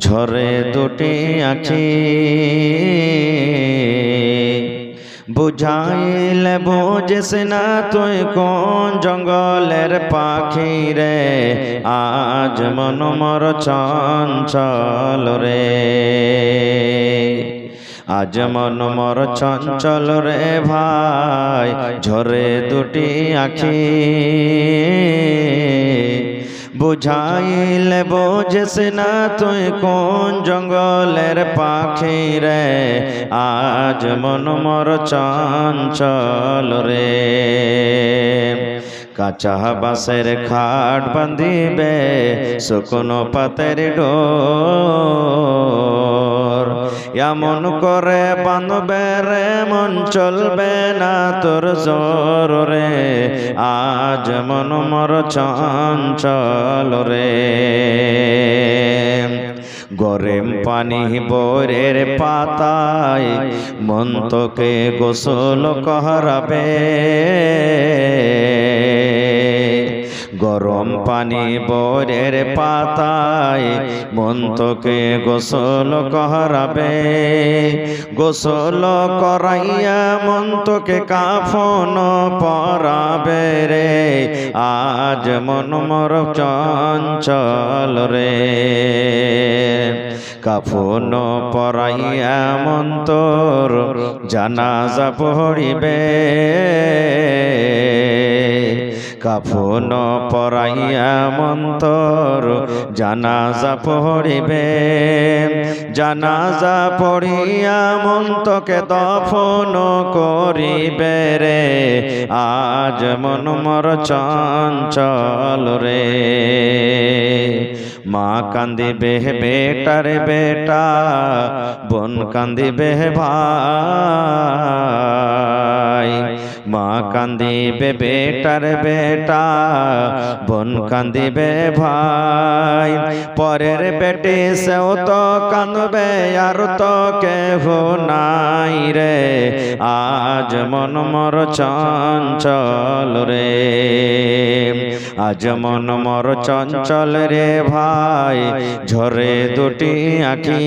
ঝরে দুটি আঁখি বুঝাইলে বুঝিস না তুই কোন জঙ্গলের পাখি রে, আজ মন মর চঞ্চল রে, আজ মন মর চঞ্চল রে ভাই। ঝরে দুটি আঁখি বুঝাইলে বুঝিস না তুই কোন জঙ্গলের পাখি রে, আজ মন মর চঞ্চল রে। কাঁচা বাঁশের খাট বাঁধিবে শুকনো পাতের ডোর, এমন করে বাঁধবে রে মন চলবে না তোর জোর রে, আজ মন মর চঞ্চল রে। গরম পানি বরের পাতায় মন তোকে গোসল করাবে, গরম পানি বরের পাতায় মন তোকে গোসল করাবে, গোসল করাইয়া মন তোকে কাফন পরাবে রে, আজ মন মর চঞ্চল রে। কাফন পরাইয়া মন তোর জানাজা পড়িবে, কাফন পরাইয়া মন তোর জানাজা পড়িবে, জানাজা পড়িয়া মন তোকে দফন করিবে রে, আজ মন মর চঞ্চল রে। মা কান্দিবে বেটার বেটা, বোন কান্দিবে ভাই, মা কান্দিবে বেটার বেটা, বোন কান্দিবে ভাই। পরের বেটি সেও তো কাঁদবে আর তো কেহ নাই রে, আজ মন মর চঞ্চল রে, আজ মন মর চঞ্চল রে ভাই। ঝরে দুটি আঁখি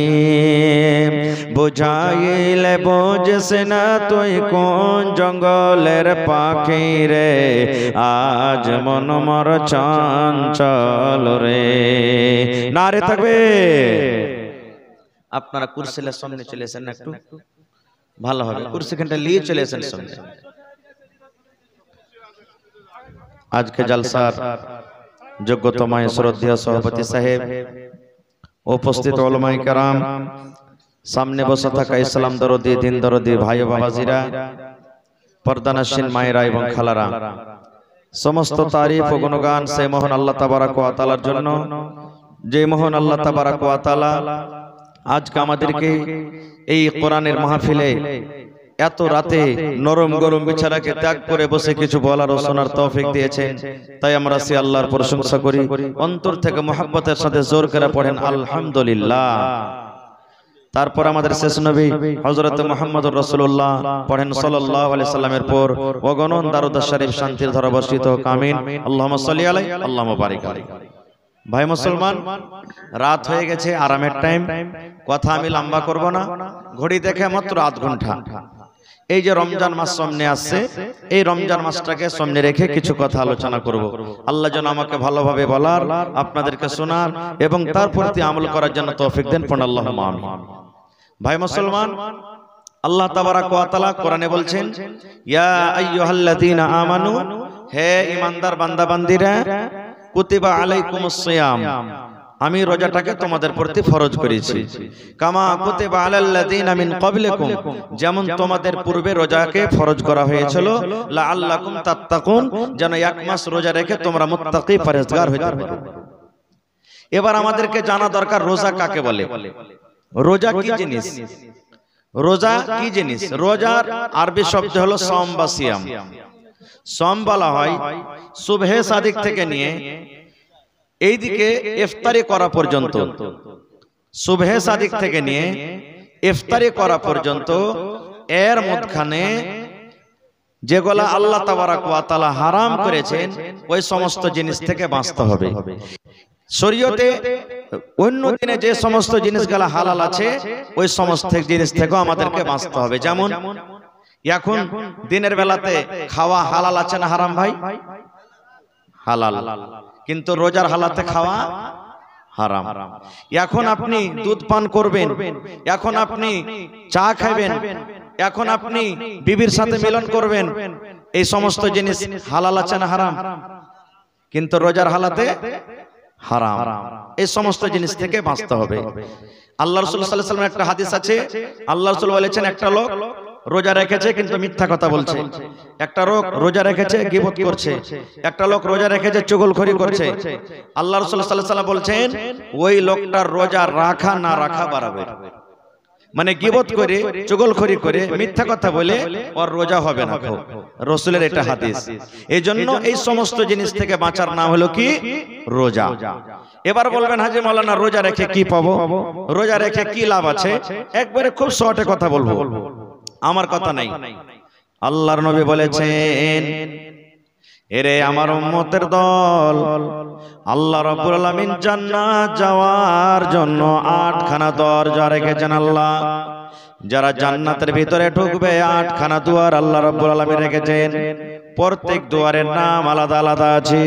বুঝাইলে বুঝিস না তুই কোন জঙ্গলের পাখি রে, আজ মন মর চঞ্চল রে। নারে থাকবে। আপনারা কুরসিলের সামনে চলে এসেন না, একটু ভালো হবে, কুরসিখানটা নিয়ে চলে এসেন সামনে। আজকে জলসার যোগ্যতম শ্রদ্ধেয় সভাপতি সাহেব, উপস্থিত উলামায়ে কেরাম, সামনে বসে থাকা ইসলাম দরদি দিন দরদি ভাই ও বাবাজিরা, পর্দানশীল মায়েরা এবং খালারা, সমস্ত তারিফ ও গুণগান সেই মহান আল্লাহ তাবারক ওয়া তাআলার জন্য, যে মহান আল্লাহ তাবারক ওয়া তাআলা আজকে আমাদেরকে এই কোরআনের মাহফিলে এত রাতে নরম গরম বিছানাকে ত্যাগ করে বসে কিছু বলার ও শোনার তৌফিক দিয়েছেন। তাই আমরা সে আল্লাহর প্রশংসা করি, অন্তর থেকে মুহাব্বতের সাথে জোর করে পড়েন আলহামদুলিল্লাহ। তারপর আমাদের শেষ নবী হযরত মুহাম্মদুর রাসূলুল্লাহ পড়েন সাল্লাল্লাহু আলাইহি সাল্লামের পর অগণন দারুদ শরীফ শান্তির ধারা বর্ষিত হোক, আমিন। আল্লাহুম্মা সাল্লি আলাইহি আল্লাহুম্মা বারিক আলাইহি। ভাই মুসলমান, রাত হয়ে গেছে, আরামের টাইম, কথা আমি লম্বা করব না, ঘড়ি দেখে মাত্র আধ ঘন্টা। এই যে রমজান মাস সামনে আসছে, এই রমজান মাসটাকে সামনে রেখে কিছু কথা আলোচনা করব। আল্লাহ যেন আমাকে ভালোভাবে বলার, আপনাদেরকে শোনার এবং তার প্রতি আমল করার জন্য তৌফিক দেন, পড়ুন আল্লাহুম্মা আমিন। ভাই মুসলমান, আল্লাহ তাবারক ওয়া তাআলা কোরআনে বলছেন, ইয়া আইয়ুহাল্লাযীনা আমানু, হে ঈমানদার বান্দা বান্দীরা, কুতিবা আলাইকুমুস সিয়াম, আমি রোজাটাকে তোমাদের প্রতি ফরজ করেছি, কামা কুতিবা আলাল্লাযীনা মিন ক্বাবলিকুম, যেমন তোমাদের পূর্বে রোজাকে ফরজ করা হয়েছিল, লাআল্লাকুম তাত্তাকুন, যেন এক মাস রোজা রেখে তোমরা মুত্তাকি পরহেজগার হতে পারো। এবার আমাদেরকে জানা দরকার রোজা কাকে বলে, রোজা কি জিনিস, রোজা কি জিনিস। রোজার আরবি শব্দ হলো সওম বা সিয়াম। সওম বলা হয় সুবহে সাদিক থেকে নিয়ে এইদিকে ইফতারি করা পর্যন্ত, সুবহে সাদিক থেকে নিয়ে ইফতারি করা পর্যন্ত এর মধ্যখানে যেগুলা আল্লাহ তাবারক ওয়া তাআলা হারাম করেছেন ওই সমস্ত জিনিস থেকে বাঁচতে হবে। শরীয়তে অন্য দিনে যে সমস্ত জিনিসগুলো হালাল আছে ওই সমস্ত জিনিস থেকেও আমাদেরকে বাঁচতে হবে। যেমন এখন দিনের বেলাতে খাওয়া হালাল আছে না হারাম ভাই? হালাল, কিন্তু রোজার হালাতে খাওয়া হারাম। এখন আপনি দুধ পান করবেন, এখন আপনি চা খাবেন, এখন আপনি বিবির সাথে মিলন করবেন, এই সমস্ত জিনিস হালাল আছে না হারাম? কিন্তু রোজার হালাতে হারাম। এই সমস্ত জিনিস থেকে বাঁচতে হবে। আল্লাহ রাসূল সাল্লাল্লাহু আলাইহি ওয়াসাল্লামের একটা হাদিস আছে, আল্লাহ রাসূল বলেছেন একটা লোক রোজা রেখেছে কিন্তু মিথ্যা কথা বলছে, একটা লোক রোজা রেখেছে গীবত করছে, একটা লোক রোজা রেখেছে চুগলখড়ি করছে। আল্লাহ রাসূল সাল্লাল্লাহু আলাইহি ওয়াসাল্লাম বলছেন ওই লোকটার রোজা রাখা না রাখা বরাবর। মানে গীবত করে চুগলখড়ি করে মিথ্যা কথা বলে ওর রোজা হবে না। রাসূলের এটা হাদিস। এই জন্য এই সমস্ত জিনিস থেকে বাঁচার নাম হলো কি? রোজা। এবার বলবেন হাজী মাওলানা রোজা রেখে কি পাবো, রোজা রেখে কি লাভ আছে? একবারে খুব শর্টে কথা বলবো, আমার কথা নাই। আল্লাহর নবী বলেছেন এরে আমার উম্মতের দল, আল্লাহ রাব্বুল আলামিন জান্নাত যাওয়ার জন্য 8খানা দরজা রেখেছেন আল্লাহ। যারা জান্নাতের ভিতরে ঢুকবে 8খানা দুয়ার আল্লাহ রাব্বুল আলামিন রেখেছেন। প্রত্যেক দুয়ারের নাম আলাদা আলাদা আছে।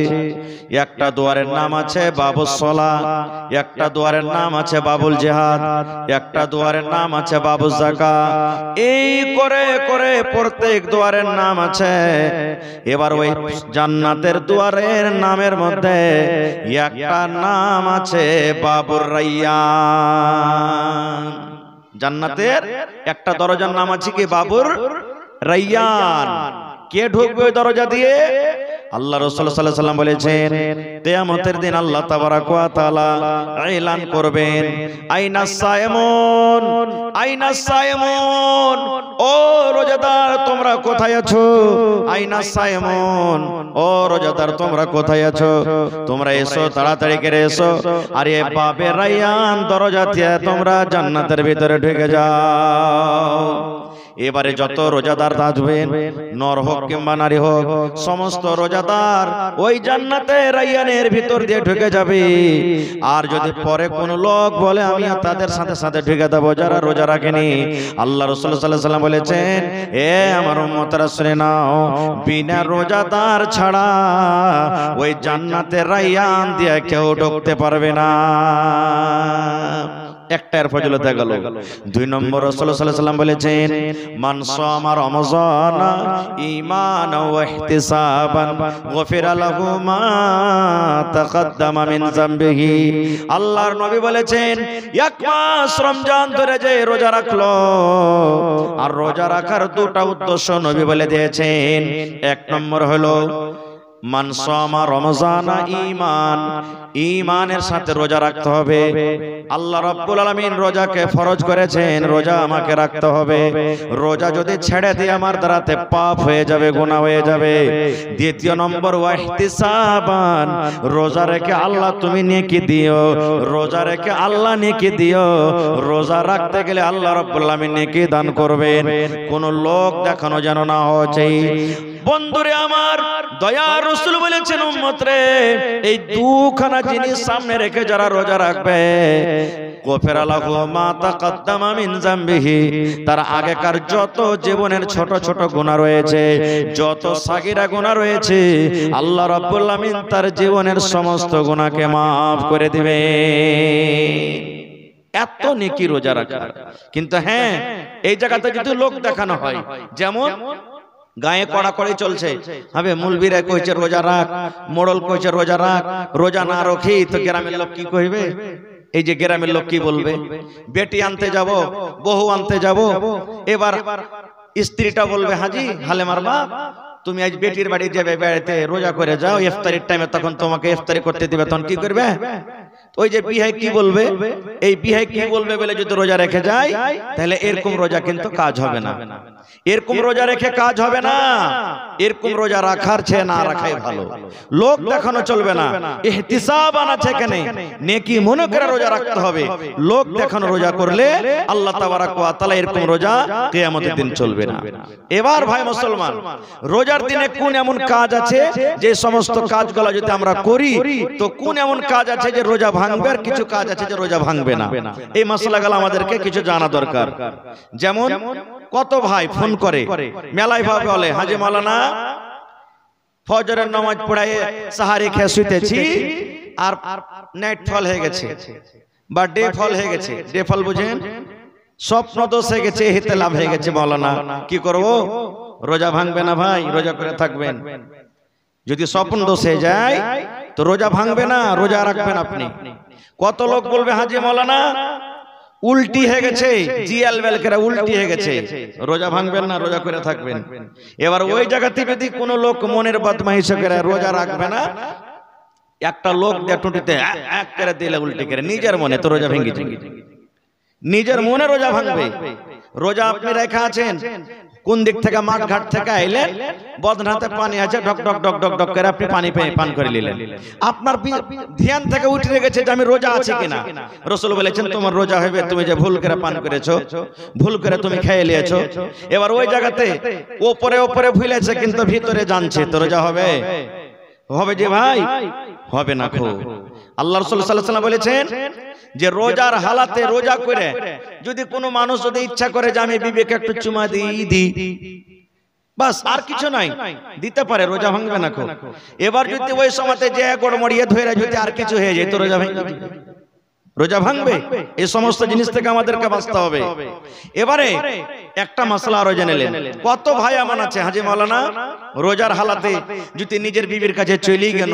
একটা দুয়ারের নাম আছে বাবুস সালাহ, একটা দুয়ারের নাম আছে বাবুল জিহাদ, একটা দুয়ারের নাম আছে বাবুস যাকাত। এই করে করে প্রত্যেক দুয়ারের নাম আছে। এবার ওই জান্নাতের দুয়ারের নামের মধ্যে একটা নাম আছে বাবুর রায়্যান। জান্নাতের একটা দরজার নাম আছে কি? বাবুর রায়্যান। কে ঢুকবে ওই দরজা দিয়ে? আল্লাহ রাসূল সাল্লাল্লাহু আলাইহি ওয়াসাল্লাম বলেছেন কিয়ামতের দিন আল্লাহ তাবারাক ওয়া তাআলা এলান করবেন আইনাস সায়েমুন, আইনাস সায়েমুন, ও রোজাদার তোমরা কোথায় আছো? আইনাস সায়েমুন, ও রোজাদার তোমরা কোথায় আছো? তোমরা এসো, তাড়াতাড়ি করে এসো। আর এই বাবে রায়্যান দরজা দিয়ে তোমরা জান্নাতের ভিতরে ঢুকে যাও। এবারে যত রোজাদার আসবেন, নর হোক কিংবা নারী হোক, সমস্ত রোজাদার ওই জান্নাতের রায়্যানের ভিতর দিয়ে ঢুকে যাবে। আর যদি পরে কোন লোক বলে আমি তাদের সাথে সাথে ঢুকে দেবো যারা রোজা রাখেনি, আল্লাহ রাসূল সাল্লাল্লাহু আলাইহি ওয়াসাল্লাম বলেছেন এ আমার উম্মতরা শুনে নাও, বিনা রোজাদার ছাড়া ওই জান্নাতের রায়্যান দিয়ে কেউ ঢুকতে পারবে না। একটার ফজিলত গেল। 2 নম্বর রাসূল সাল্লাল্লাহু আলাইহি ওয়াসাল্লাম বলেছেন মান সামা রমাযান ঈমানান ওয়া ইহতিসাবান গফিরা লাহু মা তাকদ্দামা মিন যামবিহি। আল্লাহর নবী বলেছেন 1 মাস রমজান ধরে যে রোজা রাখলো, আর রোজা রাখার 2টা উদ্দেশ্য নবী বলে দিয়েছেন। 1 নম্বর হলো মান সামা রমাযানা ঈমান, ঈমানের সাথে রোজা রাখতে হবে। আল্লাহ রাব্বুল আলামিন রোজাকে ফরজ করেছেন, রোজা আমাকে রাখতে হবে। রোজা যদি ছেড়ে দিই আমার দ্বারাতে পাপ হয়ে যাবে, গুনাহ হয়ে যাবে। 2 নম্বর ওয়া ইহতিসাবান, রোজা রেখে আল্লাহ তুমি নেকি দিও, রোজা রেখে আল্লাহ নেকি দিও। রোজা রাখতে গেলে আল্লাহ রাব্বুল আলামিন নেকি দান করবেন, কোন লোক দেখানো যেন না হয়। বন্ধুরে আমার, দয়ার রাসূল বলেছেন উম্মত রে, এই 2খানা জিনিস সামনে রেখে যারা রোজা রাখবে গফিরা লাহু মা তাকদ্দামা মিন যামবিহি, তার আগেকার যত জীবনের ছোট ছোট গুনাহ রয়েছে, যত সাগীরা গুনাহ রয়েছে, আল্লাহ রাব্বুল আলামিন তার জীবনের সমস্ত গুনাহকে maaf করে দিবে। এত নেকি রোজা রাখার। কিন্তু হ্যাঁ, এই জায়গাতে যদি লোক দেখানো হয়, যেমন গায়ে কড়াকড়ি চলছে, হবে মুলবিরা কইছে রোজা রাখ, মোড়ল কইছে রোজা রাখ, রোজা না রাখি তো গ্রামের লোক কি কইবে? এই যে গ্রামের লোক কি বলবে? বেটি আনতে যাব, বহু আনতে যাব, এবার স্ত্রীটা বলবে হাজি হালেমার বাপ তুমি আজ বেটির বাড়ি যাবে বেড়াতে, রোজা করে যাও, ইফতারির টাইমে তখন তোমাকে ইফতারি করতে দিবে, তখন কি করবে? ওই যে বিহাই কি বলবে, এই বিহাই কি বলবে বলে যদি রোজা রেখে যায়, তাহলে এরকম রোজা কিন্তু কাজ হবে না। এরকম রোজা রেখে কাজ হবে না, এরকম রোজা রাখার চেয়ে না রাখাই ভালো। লোক দেখানো চলবে না, ইহতিসাব আছে এখানে, নেকি মনে করে রোজা রাখতে হবে। লোক দেখানো রোজা করলে আল্লাহ তাবারাক ওয়া তাআলা এরকম রোজা কিয়ামতের দিন চলবে না। এবার ভাই মুসলমান, রোজার দিনে কোন এমন কাজ আছে যে সমস্ত কাজগুলো যদি আমরা করি তো কোন এমন কাজ আছে যে রোজা ভাঙবে, আর কিছু কাজ আছে যে রোজা ভাঙবে না। এই মাসলাগুলো আমাদেরকে কিছু জানা দরকার। যেমন কত ভাই ফোন করে মেলায় ভাবে বলে, হাজি মাওলানা ফজরের নামাজ পড়ায় সাহারি খেয়ে শুতেছি আর নাইট ফল হয়ে গেছে বা ডে ফল হয়ে গেছে। ডে ফল বুঝেন, স্বপ্ন দোষ হয়ে গেছে, হিতে লাভ হয়ে গেছে। মাওলানা কি করব? রোজা ভাঙবে না ভাই, রোজা করে থাকবেন। যদি স্বপ্ন দোষ হয়ে যায় তো রোজা ভাঙবে না, রোজা রাখবেন আপনি। কত লোক বলবে হাজি মাওলানা উল্টি হয়ে গেছে, জিয়াল বেল করে উল্টি হয়ে গেছে, রোজা ভাঙবেন না, রোজা করে থাকবেন। এবার ওই জায়গাতে যদি কোনো লোক মনের বদমাইশি করে রোজা রাখবে না, একটা লোক টুটিতে এক করে দিলে উল্টি করে নিজের মনে, তো রোজা ভেঙে যাবে, নিজের মনে রোজা ভাঙবে। রোজা আপনি রেখা আছেন, কোন দিক থেকে মাঠ ঘাট থেকে আইলেন, বদনাতে পানি আছে, ঢক ঢক ঢক ঢক ঢক করে আপনি পানি পেয়ে পান করে নিলেন। আপনার ধ্যান থেকে উঠে গেছে যে আমি রোজা আছি কিনা। রাসূল বলেছেন তোমার রোজা হবে, তুমি যে ভুল করে পান করেছো, ভুল করে তুমি খেয়ে নিয়েছো। এবার ওই জায়গাতে ওপরে ওপরে ভুলেছে কিন্তু ভিতরে জানছে, তো রোজা হবে? হবে যে ভাই? হবে না। খো আল্লাহ রাসূল সাল্লাল্লাহু আলাইহি ওয়াসাল্লাম বলেছেন যে রোজার হালাতে রোজা করে যদি কোনো মানুষ যদি ইচ্ছা করে যে আমি বিবেকে একটু চুমা দিই, বাস আর কিছু নাই, দিতে পারে, রোজা ভাঙবে না। খো এবার যদি ওই সময়তে যে গড়মড়িয়ে ধরে যদি আর কিছু হয়ে যায় তো রোজা ভাঙবে, রোজা ভাঙবে। এই সমস্ত জিনিস থেকে আমাদেরকে বাঁচতে হবে। এবারে একটা মাসলা আরো জেনে নেন। কত ভাই এমন আছে হাজি মাওলানা রোজার হালাতে যদি নিজের বিবির কাছে চলে গেল,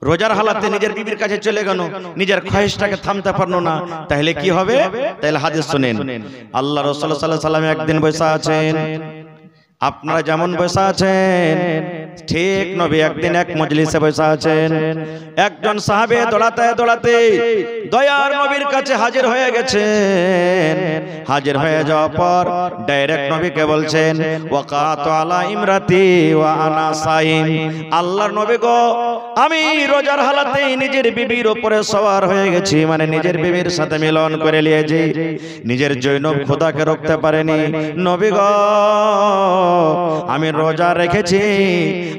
রোজার হালাতে নিজের বিবির কাছে চলে গেল, নিজের খয়েশটাকে থামতে পারলো না, তাহলে কি হবে? তাহলে হাদিস শুনেন। আল্লাহ রাসূল সাল্লাল্লাহু আলাইহি ওয়াসাল্লাম একদিন বসে আছেন, আপনারা যেমন বসে আছেন ঠিক নবী একদিন এক মজলিসে বসে আছেন। একজন সাহাবে দৌড়াতে দৌড়াতে দয়ার নবীর কাছে হাজির হয়ে গেছেন। হাজির হয়ে যাওয়ার পর ডাইরেক্ট নবীকে বলছেন ওয়াকাতু আলা ইমরাতি ওয়া আনা সাইম, আল্লাহর নবী গো আমি রোজার হালাতেই নিজের বিবির উপরে সওয়ার হয়ে গেছি, মানে নিজের বিবির সাথে মিলন করে নিয়েছি, নিজের জৈনব খোদাকে রক্ষতে পারেনি। নবী গো আমি রোজা রেখেছি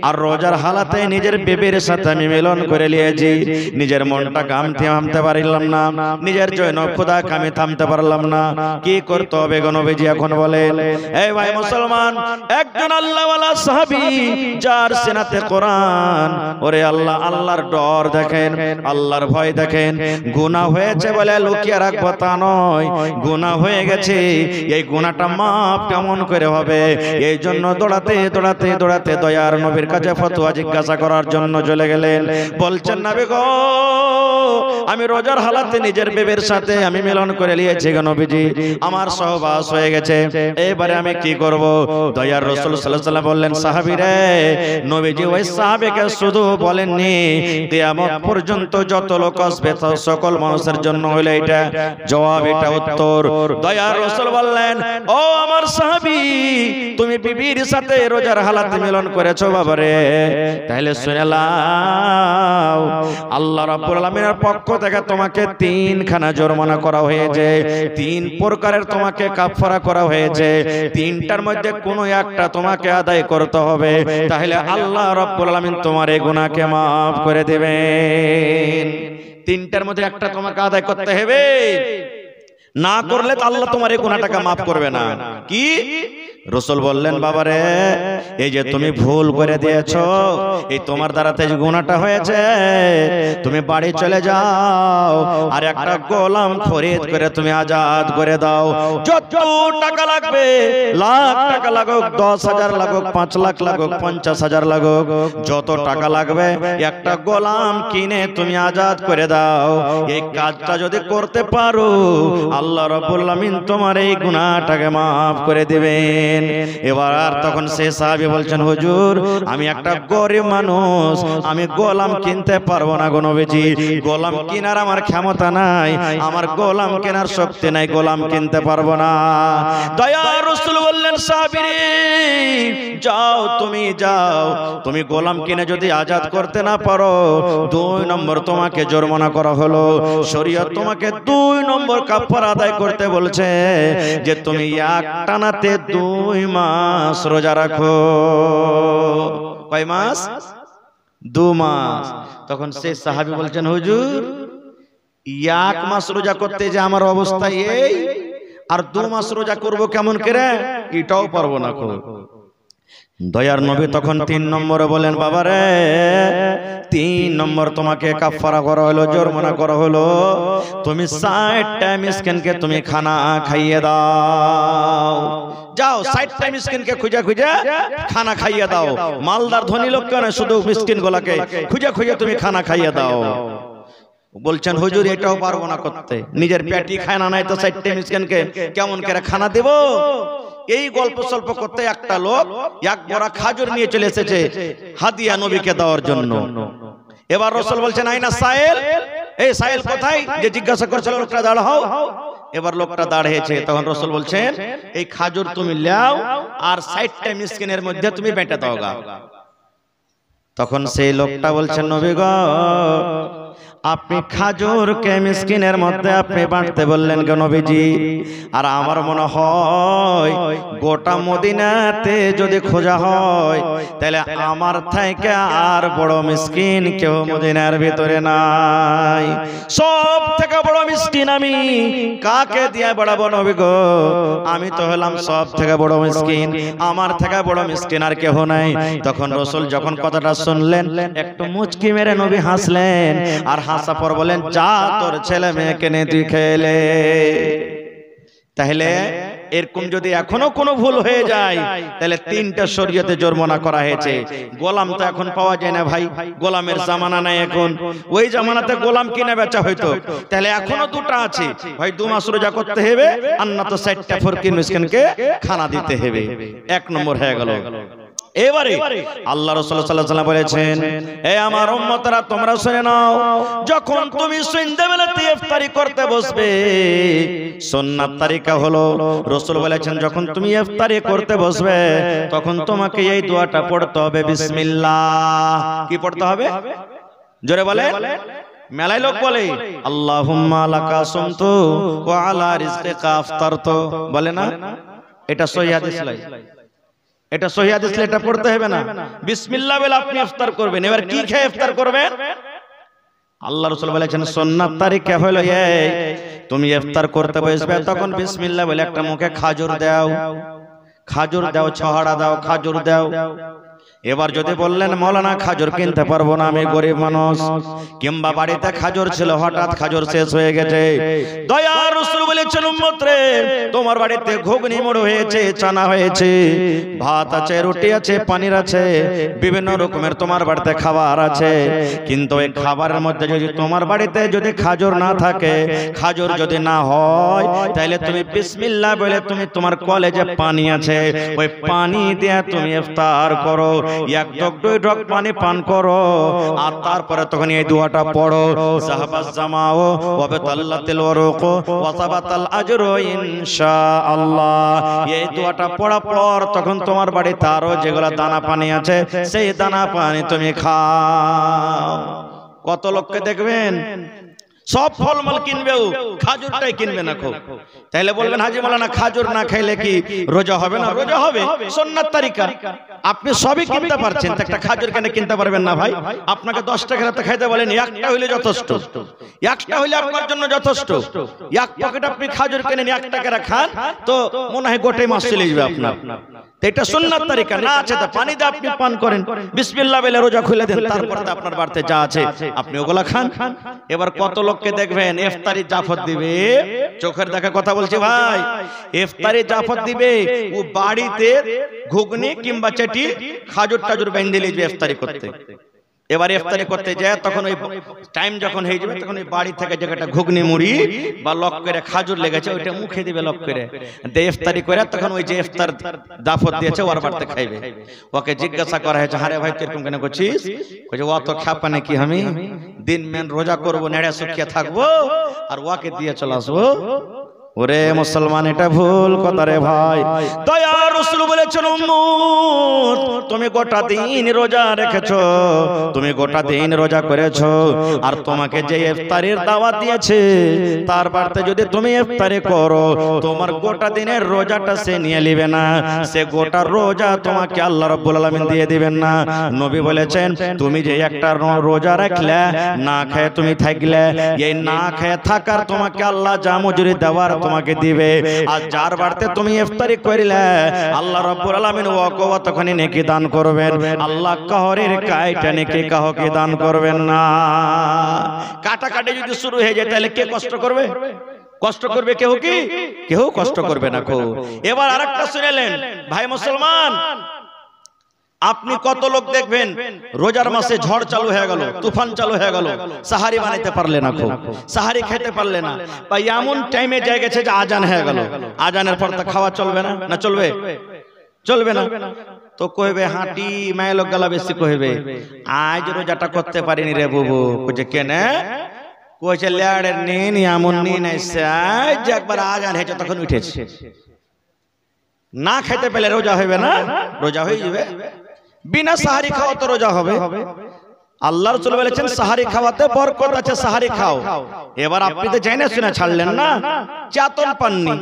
আর রোজার হালাতে নিজের বিবির সাথে আমি মিলন করে নিয়েছি, নিজের মনটাকে আমি থামতে পারলাম না, নিজের জৈনব খোদাকে আমি থামতে পারলাম না। কি করতে হবে গো নবীজি এখন বলেন? এই ভাই মুসলমান, একজন আল্লাহওয়ালা সাহাবী যার সিনাতে কোরআন, ওরে আল্লাহ, আল্লাহর ডর দেখেন, আল্লাহর ভয় দেখেন। গুনাহ হয়েছে বলে লুকিয়ে রাখবো তা নয়, গুনাহ হয়ে গেছে, এই গুনাহটা মাপ কেমন করে হবে? এই জন্য দৌড়াতে দৌড়াতে দৌড়াতে দয়ার নবীর কাছে ফতোয়া জিজ্ঞাসা করার জন্য চলে গেলেন। বলছেন নবী গো আমি রোজার হালাতে নিজের বিবির সাথে আমি মিলন করে নিয়েছি গো নবীজি, আমার সহবাস হয়ে গেছে, এবারে আমি কি করব? দয়ার রাসূল সাল্লাল্লাহু আলাইহি ওয়াসাল্লাম বললেন সাহাবী রে, নবীজি ওই সাহাবীকে শুধু বলেননি কিয়ামত পর্যন্ত যত লোক আসবে সকল মানুষের জন্য হলো এটা জবাব, এটা উত্তর। দয়ার রাসূল বললেন ও আমার সাহাবী তুমি বিবির সাথে রোজার হালাতে মিলন করেছো বাবারে, তাহলে শুনে নাও আল্লাহ রাব্বুল আলামিনের পক্ষ থেকে তোমাকে 3খানা জরিমানা করা হয়েছে, 3 প্রকারের তোমাকে কাফারা করা হয়েছে, 3টার মধ্যে কোনো একটা তোমাকে আদায় করতে হবে, তাহলে আল্লাহ রাব্বুল আলামিন তোমার এই গুনাহকে maaf করে দিবেন। 3টার মধ্যে একটা তোমাকে আদায় করতে হবে, না করলে তো আল্লাহ তোমার এই গুনাহটাকে maaf করবে না। কি? রাসূল বললেন বাবারে এই যে তুমি ভুল করে দিয়েছো, এই তোমার দ্বারাতে যে গুনাহটা হয়েছে, তুমি বাড়ি চলে যাও আর একটা গোলাম খরিদ করে তুমি আজাদ করে দাও, যত টাকা লাগবে, লাখ টাকা লাগুক, 10,000 লাগুক, 5 লাখ লাগুক, 50,000 লাগুক, যত টাকা লাগবে একটা গোলাম কিনে তুমি আজাদ করে দাও। এই কাজটা যদি করতে পারো আল্লাহ রাব্বুল আলামিন তোমার এই গুনাহটাকে maaf করে দিবেন। দিন। এবার তখন সে সাহাবী বলছেন, হুজুর আমি একটা গরিব মানুষ, আমি গোলাম কিনতে পারবো না গো নবীজি, গোলাম কেনার আমার ক্ষমতা নাই, আমার গোলাম কেনার শক্তি নাই, গোলাম কিনতে পারবো না। দয়ার রাসূল বললেন, সাহাবী যাও, তুমি গোলাম কিনে যদি আজাদ করতে না পারো, 2 নম্বর তোমাকে জরিমানা করা হলো। শরীয়ত তোমাকে 2 নম্বর কাফারা আদায় করতে বলছে যে তুমি একটানাতে 2 মাস রোজা রাখো। কয় মাস? 2 মাস। তখন সেই সাহাবী বলছেন, হুজুর 1 মাস রোজা করতে যে আমার অবস্থা এই, আর 2 মাস রোজা করব কেমন করে, এটাও পারবো না। দয়ার নবী তখন 3 নম্বরে বলেন, বাবারে 3 নম্বর তোমাকে কাফারা করা হলো, জরিমানা করা হলো, তুমি 60টা মিসকিনকে তুমি খানা খাইয়ে দাও। যাও 60টা মিসকিনকে খুঁজে খুঁজে খানা খাইয়ে দাও। মালদার ধনী লোক কেন, শুধু মিসকিন গুলাকে খুঁজে খুঁজে তুমি খানা খাইয়ে দাও। বলছেন, হুজুর এটাও পারবো না করতে, নিজের পেটই খায় না, নাই তো 60টা মিসকিনকে কেমন করে খানা দেব। এই গল্প সল্প করতে একটা লোক 1 বড়া খাজুর নিয়ে চলে এসেছে হাদিয়া নবীকে দেওয়ার জন্য। এবার রাসূল বলছেন, আইনা সাইল, এই সাইল কোথায়, যে জিজ্ঞাসা করছিল লোকটা দাঁড়াও। এবার লোকটা দাঁড়িয়েছে, তখন রাসূল বলছেন, এই খাজুর তুমি লাও আর 60টা মিসকিনের মধ্যে তুমি বেঁটে দাও গা। তখন সেই লোকটা বলছেন, নবী গো আপনি খাজুরকে মিসকিনের মধ্যে আপনি বাঁটতে বললেন কেন নবীজি? আর আমার মনে হয় গোটা মদিনাতে যদি খোঁজা হয় তাহলে আমার থেকে আর বড় মিসকিন কেউ মদিনার ভিতরে নাই। সব থেকে বড় মিসকিন আমি, কাকে দিয়ে বাড়াবো নবী গো? আমি তো হলাম সব থেকে বড় মিসকিন, আমার থেকে বড় মিসকিন আর কেহ নাই। তখন রাসূল যখন কথাটা শুনলেন একটু মুচকি মেরে নবী হাসলেন, আর হাসা পর বলেন, যা তোর ছেলে মেয়েকে নিয়ে তুই খেলে। তাহলে এরকম যদি এখনো কোনো ভুল হয়ে যায় তাহলে 3টা শরীয়তে জরিমানা করা হয়েছে। গোলাম তো এখন পাওয়া যায় না ভাই, গোলামের জামানা নাই এখন। ওই জামানাতে গোলাম কিনে বেচা হইতো, তাহলে এখনো 2টা আছে, ভাই 2 মাস রোজা করতে হবে, আর না তো 60টা ফকির মিসকিনকে খানা দিতে হবে। 1 নম্বর হয়ে গেল। এবারে আল্লাহ রাসূল সাল্লাল্লাহু আলাইহি ওয়াসাল্লাম বলেছেন, হে আমার উম্মতরা তোমরা শুনে নাও, যখন তুমি সন্ধ্যাবেলাতে ইফতারি করতে বসবে, সুন্নাত তরিকা হলো রাসূল বলেছেন যখন তুমি ইফতারি করতে বসবে তখন তোমাকে এই দোয়াটা পড়তে হবে, বিসমিল্লাহ। কি পড়তে হবে? জোরে বলে। মেলায় লোক বলে আল্লাহুম্মা লাকা সুমতু ওয়া আলা রিজকিকা আফতারতু, বলে না? এটা সহিহ হাদিস নয়, এটা সহিহ হাদিস, এটা পড়তে হবে না। বিসমিল্লাহ বলে আপনি ইফতার করবেন। এবার কি খেয়ে ইফতার করবেন? আল্লাহ রাসূল বলেছেন সুন্নাত তরিকা হলো এই, তুমি ইফতার করতে বসবে তখন বিসমিল্লাহ বলে একটা মুখে খাজুর দাও, খাজুর দাও, ছহাড়া দাও, খাজুর দাও। এবার যদি বললেন মাওলানা খাজুর কিনতে পারবো না, আমি গরিব মানুষ, কিংবা বাড়িতে খাজুর ছিল হঠাৎ খাজুর শেষ হয়ে গেছে, দয়ার রাসূল বলেছেন উম্মত রে তোমার বাড়িতে ঘুগনি মুড়ি হয়েছে, চানা হয়েছে, ভাত আছে, রুটি আছে, পনির আছে, বিভিন্ন রকমের তোমার বাড়িতে খাবার আছে, কিন্তু এই খাবারের মধ্যে যদি তোমার বাড়িতে যদি খাজুর না থাকে, খাজুর যদি না হয়, তাহলে তুমি বিসমিল্লাহ বলে তুমি তোমার কলেজে পানি আছে ওই পানি দিয়ে তুমি ইফতার করো, 1 ঢোক 2 ঢোক পানি পান করো, আর তারপরে তখন এই দোয়াটা পড়ো, সাহাবাস জামাও ওয়া বাতাল্লাতিল ওয়ারুক ওয়া সাবাতাল আজরু ইনশাআল্লাহ। এই দোয়াটা পড়ার পর তখন তোমার বাড়িতে আরো যেগুলা দানা পানি আছে সেই দানা পানি তুমি খাও। কত লোককে দেখবেন সব ফলমূল কিনবেও খাজুরটাই কিনবে না খুব। তাইলে বলবেন হাজী মাওলানা খাজুর না খাইলে কি রোজা হবে না? রোজা হবে, সুন্নাত তরিকা। আপনি সবই কিনতে পারছেন, একটা খাজুর কেন কিনতে পারবেন না ভাই? আপনাকে 10 টাকা রাতে খাইতে বলেন, একটা হইলে যথেষ্ট, একটা হইলে আপনার জন্য যথেষ্ট। 1 প্যাকেট আপনি খাজুর কিনেন 1 টাকা খান তো মনে হয় গোটাই মাস চলে যাবে আপনার। এটা সুন্নাত তরিকা না আছে তা পানি দিয়ে আপনি পান করেন, বিসমিল্লাহ বলে রোজা খুলে দেন, তারপর আপনার বাড়িতে যা আছে আপনি ওগুলা খান। এবার কত লোককে দেখবেন ইফতারি জাফর দিবে, চোখের দেখা কথা বলছি ভাই, ইফতারি জাফর দিবে, ও বাড়িতে ঘুগনি কিংবা চেটি খাজুর টাজুর বেঁধে নিয়ে যাবে ইফতারি করতে। এবারে ইফতারি করতে যায় তখন ওই টাইম যখন হয়ে যাবে তখন ওই বাড়ি থেকে যে একটা ঘুগনি মুড়ি বা লক করে খাজুর লেগেছে ওইটা মুখে দিবে লক করে দিয়ে ইফতারি করে তখন ওই যে ইফতার দাফত দিয়েছে ওর বাড়িতে খাইবে। ওকে জিজ্ঞাসা করা হয়েছে, আরে ভাই তুই এরকম কেন করছিস? কইছে ও তো খাপা নাকি, আমি দিন মেন রোজা করবো, নেড়ে শুকিয়ে থাকবো আর ওকে দিয়ে চলে আসবো। ওরে মুসলমান, এটা ভুল কথা রে ভাই। দয়ার রাসূল বলেছেন, উম্মত তুমি গোটা দিন রোজা রেখেছো, তুমি গোটা দিন রোজা করেছো, আর তোমাকে যে ইফতারের দাওয়াত দিয়েছে তার বাড়িতে যদি তুমি ইফতারি করো, তোমার গোটা দিনের রোজাটা সে নিয়ে নেবে না, সে গোটা রোজা তোমাকে আল্লাহ রাব্বুল আলামিন দিয়ে দিবেন না। নবী বলেছেন, তুমি যে একটা রোজা রাখলে, না খেয়ে তুমি থাকলে, এই না খেয়ে থাকার তোমাকে আল্লাহ যা মজুরি দেওয়ার তোমাকে দিবে, আর যার বাড়িতে তুমি ইফতারি করিলে আল্লাহ রাব্বুল আলামিন ওকে তখনই নেকি দান করবেন। আল্লাহ কাহরের কাইটা নেকি কাহকে দান করবেন না। কাটাকাটি যদি শুরু হয়ে যায় তাহলে কে কষ্ট করবে? কষ্ট করবে কেউ কি? কেউ কষ্ট করবে না। এবার আরেকটা শুনেলেন ভাই মুসলমান, আপনি কত লোক দেখবেন রোজার মাসে ঝড় চালু হয়ে গেল, তুফান চালু হয়ে গেল, সাহারি বানাইতে পারলে না, সাহারি খেতে পারলে না, বা এমন টাইমে যায় গেছে যে আজান হয়ে গেল, আজানের পর তো খাওয়া চলবে না, না চলবে? চলবে না। তো কইবে হাঁটি মায়ের লোক গলা বেশি কইবে, আজ রোজাটা করতে পারিনি রে বুবু। কইছে কেনে? কইছে লেয়ারের নিন এমন নিন এসে আজ একবার আজান হয়েছে তখন উঠেছে। না খেতে পেলে রোজা হবে না? রোজা হয়ে যাবে। বিনা সাহারি খাওয়া তো রোজা হবে। আল্লাহ রাসূল বলেছেন সাহারি খাওয়াতে বরকত আছে, সাহারি খাও। এবার আপনি তো জেনে শুনে ছাড়লেন না, চেতন পাননি,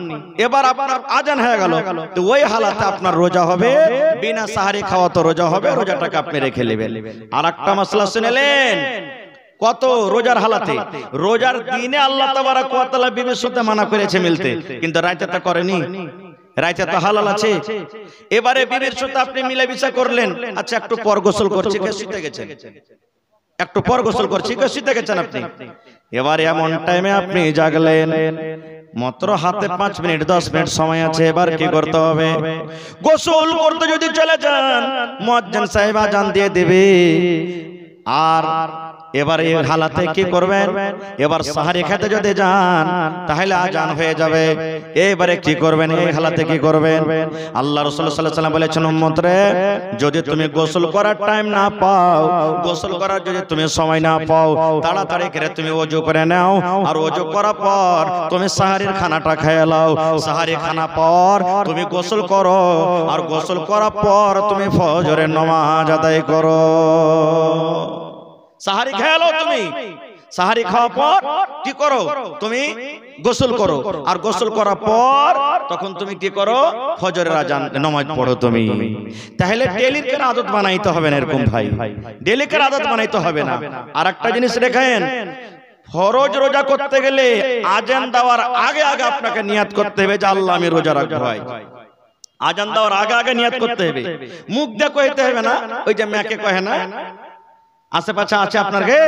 এবার আপনার আজান হয়ে গেল, তো ওই হালাতে আপনার রোজা হবে, বিনা সাহারি খাওয়া তো রোজা হবে, রোজাটাকে আপনি রেখে নেবেন। আর একটা মাসলা শুনেলেন, কত রোজার হালাতে, রোজার দিনে আল্লাহ তাবারক ওয়া তাআলা বিবির সাথে মানা করেছে মিলতে, কিন্তু রাতে তা করেনি, রাইতে তো হালাল আছে। এবারে বিবির সাথে আপনি মিলামিশা করলেন, আচ্ছা একটু পর গোসল করছি, কে শুতে গেছেন, একটু পর গোসল করছি, কে শুতে গেছেন আপনি। এবারে এমন টাইমে আপনি জাগলেন, মাত্র হাতে 5 মিনিট 10 মিনিট সময় আছে, এবার কি করতে হবে? গোসল করতে যদি চলে যান, মুয়াজ্জিন সাহেব আজান দিয়ে দেবে, আর এবার এই হালাতে কি করবেন? এবার সাহারি খেতে যদি যান তাহলে আজান হয়ে যাবে, এবারে কি করবেন? এই হালাতে কি করবেন? আল্লাহ রাসূল সাল্লাল্লাহু আলাইহি ওয়াসাল্লাম বলেছেন, উম্মত রে, যদি তুমি গোসল করার টাইম না পাও, গোসল করার যদি তুমি সময় না পাও, তাড়াতাড়ি করে তুমি ওযু করে নাও, আর ওযু করার পর তুমি সাহারির খানাটা খেয়ে নাও, সাহারি খানা পর তুমি গোসল করো, আর গোসল করার পর তুমি ফজরের নামাজ আদায় করো। সাহারি খেয়ে নাও, তুমি সাহারি খাওয়ার পর কি করো? তুমি গোসল করো, আর গোসল করার পর তখন তুমি কি করো? ফজরের আজান নামাজ পড়ো তুমি। তাহলে ডেলিকের আদত বানাইতে হবে না, এরকম ভাই, ডেলিকের আদত বানাইতে হবে না। আর একটা জিনিস রেখেন, ফরজ রোজা করতে গেলে আজান দেওয়ার আগে আগে আপনাকে নিয়াত করতে হবে যে আল্লাহ আমি রোজা রাখবো। ভাই আজান দেওয়ার আগে আগে নিয়াত করতে হবে, মুখ দিয়ে কইতে হবে না। ওই যে মেয়েকে কহে না, আশেপাশে আছে আপনার গে,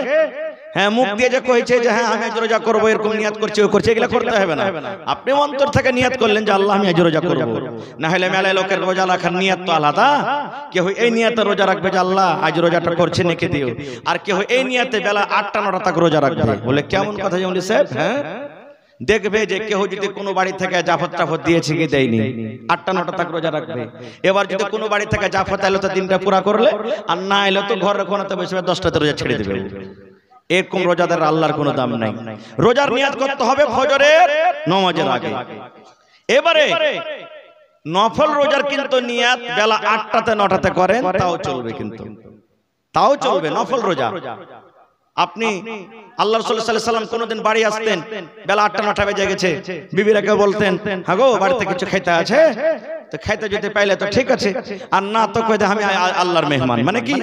হ্যাঁ মুখ দিয়ে যে কইছে যে হ্যাঁ আমি আজ রোজা করবো, এরকম নিয়াত করছে, ও করছে, এগুলা করতে হবে না। আপনি অন্তর থেকে নিয়াত করলেন যে আল্লাহ আমি আজ রোজা করবো। না হলে মেলায় লোকের রোজা রাখার নিয়াত তো আলাদা, কেউ এই নিয়াতে রোজা রাখবে যে আল্লাহ আজ রোজাটা করছে নেকে দিও, আর কেউ এই নিয়াতে বেলা 8টা 9টা তক রোজা রাখবে। বলে কেমন কথা যেমন সাহেব, হ্যাঁ দেখবে যে কেউ যদি কোনো বাড়ি থেকে জাফত টাফত দিয়েছে কি দেয়নি, 8টা 9টা তক রোজা রাখবে। এবার যদি কোনো বাড়ি থেকে জাফত এলো তো দিনটা পুরা করলে, আর না এলো তো ঘরের কোনাতে বসে 10টাতে রোজা ছেড়ে দেবে। এরকম রোজাদার আল্লাহর কোনো দাম নাই। রোজার নিয়াত করতে হবে ফজরের নামাজের আগে। এবারে নফল রোজার কিন্তু নিয়াত বেলা 8টাতে 9টাতে করেন তাও চলবে, কিন্তু তাও চলবে নফল রোজা। আপনি আল্লাহ রাসূল সাল্লাল্লাহু আলাইহি ওয়াসাল্লাম কোনদিন বাড়ি আসতেন, বেলা 8টা 9টা বেজে গেছে, বিবিরাকে বলতেন হ্যাঁ গো বাড়িতে কিছু খেতে আছে, তো খাইতে যদি পাইলে তো ঠিক আছে, আর না তো কই দে আমি আল্লাহর মেহমান, মানে কি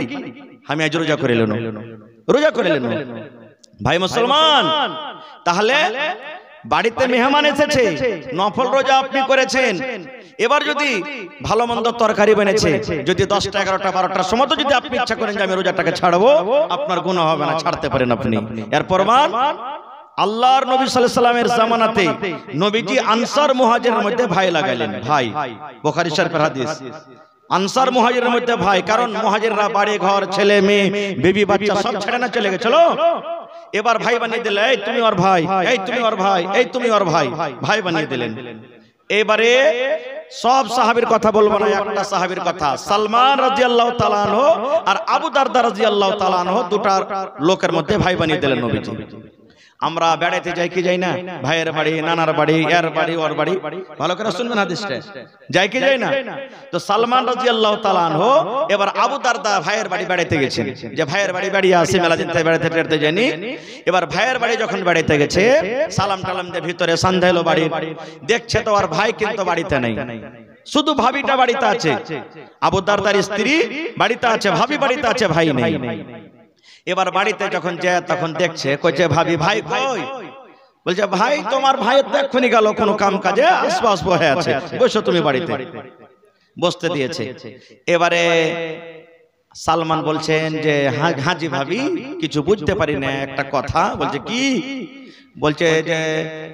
আমি আজ রোজা করে এলাম, রোজা করে এলাম। ভাই মুসলমান, তাহলে বাড়িতে মেহমান এসেছে, নফল রোজা আপনি করেছেন, এবার যদি ভালো মন্দ তরকারি বানিয়েছে, যদি 10টা 11টা 12টার সময় তো যদি আপনি ইচ্ছা করেন যে আমি রোজাটাকে ছাড়বো, আপনার গুনাহ হবে না, ছাড়তে পারেন আপনি। এর প্রমাণ আল্লাহর নবী সাল্লাল্লাহু আলাইহি ওয়াসাল্লামের জামানাতে নবীজি আনসার মুহাজিরের মধ্যে ভাই লাগাইলেন, ভাই, বুখারী শরীফের হাদিস। আনসার মুহাজিরের মধ্যে ভাই, কারণ মুহাজিররা বাড়ি ঘর ছেলে মেয়ে বিবি বাচ্চা সব ছেড়ে না চলে গেছিল। এবার ভাই বানিয়ে দিলেন, এই তুমি ওর ভাই, এই তুমি ওর ভাই, এই তুমি ওর ভাই, ভাই বানিয়ে দিলেন। এবারে সব সাহাবীর কথা বলবো না, একটা সাহাবীর কথা, সালমান রাদিয়াল্লাহু তাআলা আনহু আর আবু দারদা রাদিয়াল্লাহু তাআলা আনহু দুটা লোকের মধ্যে ভাই বানিয়ে দিলেন নবীজি। আমরা বেড়াইতে যাই কি যাই না, ভাইয়ের বাড়ি, নানার বাড়ি, এর বাড়ি, ওর বাড়ি, ভালো করে শুনবেন হাদিসটা, যাই কি যাই না। তো সালমান রাদিয়াল্লাহু তাআলা আনহু এবার আবু দারদা ভাইয়ের বাড়ি বেড়াইতে গেছেন, যে ভাইয়ের বাড়ি বেড়িয়ে আসি, মেলা দিন থেকে বেড়াইতে টেরতে যায়নি। এবার ভাইয়ের বাড়ি যখন বেড়াইতে গেছে, সালাম টালাম দিয়ে ভিতরে সান্ধাইলো বাড়ি, দেখছে তো আর ভাই কিন্তু বাড়িতে নেই, শুধু ভাবিটা বাড়িতে আছে, আবু দারদার স্ত্রী বাড়িতে আছে, ভাবি বাড়িতে আছে, ভাই নেই। এবার বাড়িতে যখন যায় তখন দেখছে, কইছে ভাবি ভাই কই? বলছে ভাই তোমার ভাই তো এক্ষুনি গেল কোনো কাম কাজে, আসবো আসবো হয়ে আছে, বসো তুমি বাড়িতে, বসতে দিয়েছে। এবারে সালমান বলছেন যে হাজি ভাবি কিছু বুঝতে পারি না একটা কথা। বলছে কি? বলছে যে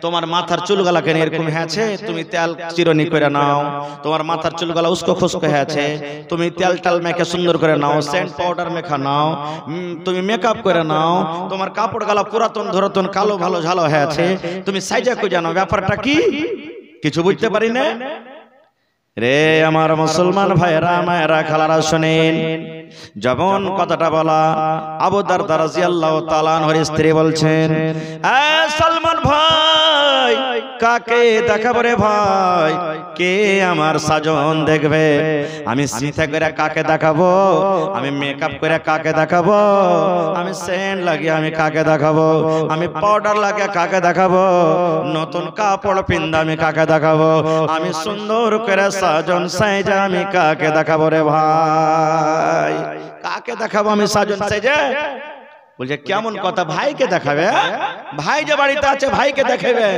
তোমার মাথার চুলগুলা কেন এরকম হয়েছে, তুমি তেল চিরনি করে নাও, তোমার মাথার চুলগুলা উস্কো খুস্কো হয়েছে, তুমি তেল টাল মেখে সুন্দর করে নাও, সেন্ট পাউডার মেখা নাও, তুমি মেকআপ করে নাও, তোমার কাপড় গালা পুরাতন ধরাতন কালো ভালো ঝালো হয়েছে, তুমি সাইজা কই জানো, ব্যাপারটা কি? কিছু বুঝতে পারি না রে আমার মুসলমান ভাইরা মায়েরা খালারা শুনেন। যখন কথাটা বলা, আবু দারদা রাদিয়াল্লাহু তাআলা আনহুর স্ত্রী বলছেন, এ সালমান ভাই কাকে দেখাবো রে ভাই, কে আমার সাজন দেখবে? আমি সিথা করে কাকে দেখাবো, আমি মেকআপ করে কাকে দেখাবো, আমি সেন্ট লাগিয়ে আমি কাকে দেখাবো, আমি পাউডার লাগিয়ে কাকে দেখাবো, নতুন কাপড় পিন্দা আমি কাকে দেখাবো, আমি সুন্দর করে সাজন সাইজা আমি কাকে দেখাবো রে ভাই, কাকে দেখাবো আমি সাজন সাইজা? বলছে কেমন কথা, ভাইকে দেখাবে? ভাই যে বাড়িতে আছে ভাইকে দেখাবে?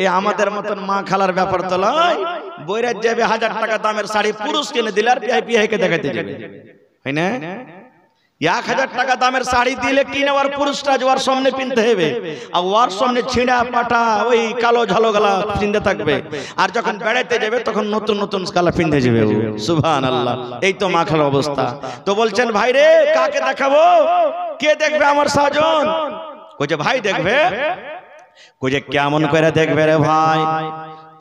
এই আমাদের মতন মা খালার ব্যাপার তো নয়। বইরাত যাবে 1000 টাকা দামের শাড়ি পুরুষ কিনে দিলে আর পিআইকে দেখাতে যাবে, হয় না? 1000 টাকা দামের শাড়ি দিলে কিনে আর পুরুষটা ওর সামনে পিনতে হবে, আর ওর সামনে ছিঁড়া পাটা ওই কালো ঝালো গালা পিনতে থাকবে, আর যখন বেড়াইতে যাবে তখন নতুন নতুন গালা পিনতে যাবে। সুবহানাল্লাহ, এই তো মা খালার অবস্থা। তো বলছেন ভাই রে কাকে দেখাবো, কে দেখবে আমার সাজন? কইছে ভাই দেখবে। কইছে কেমন করে দেখবে রে ভাই?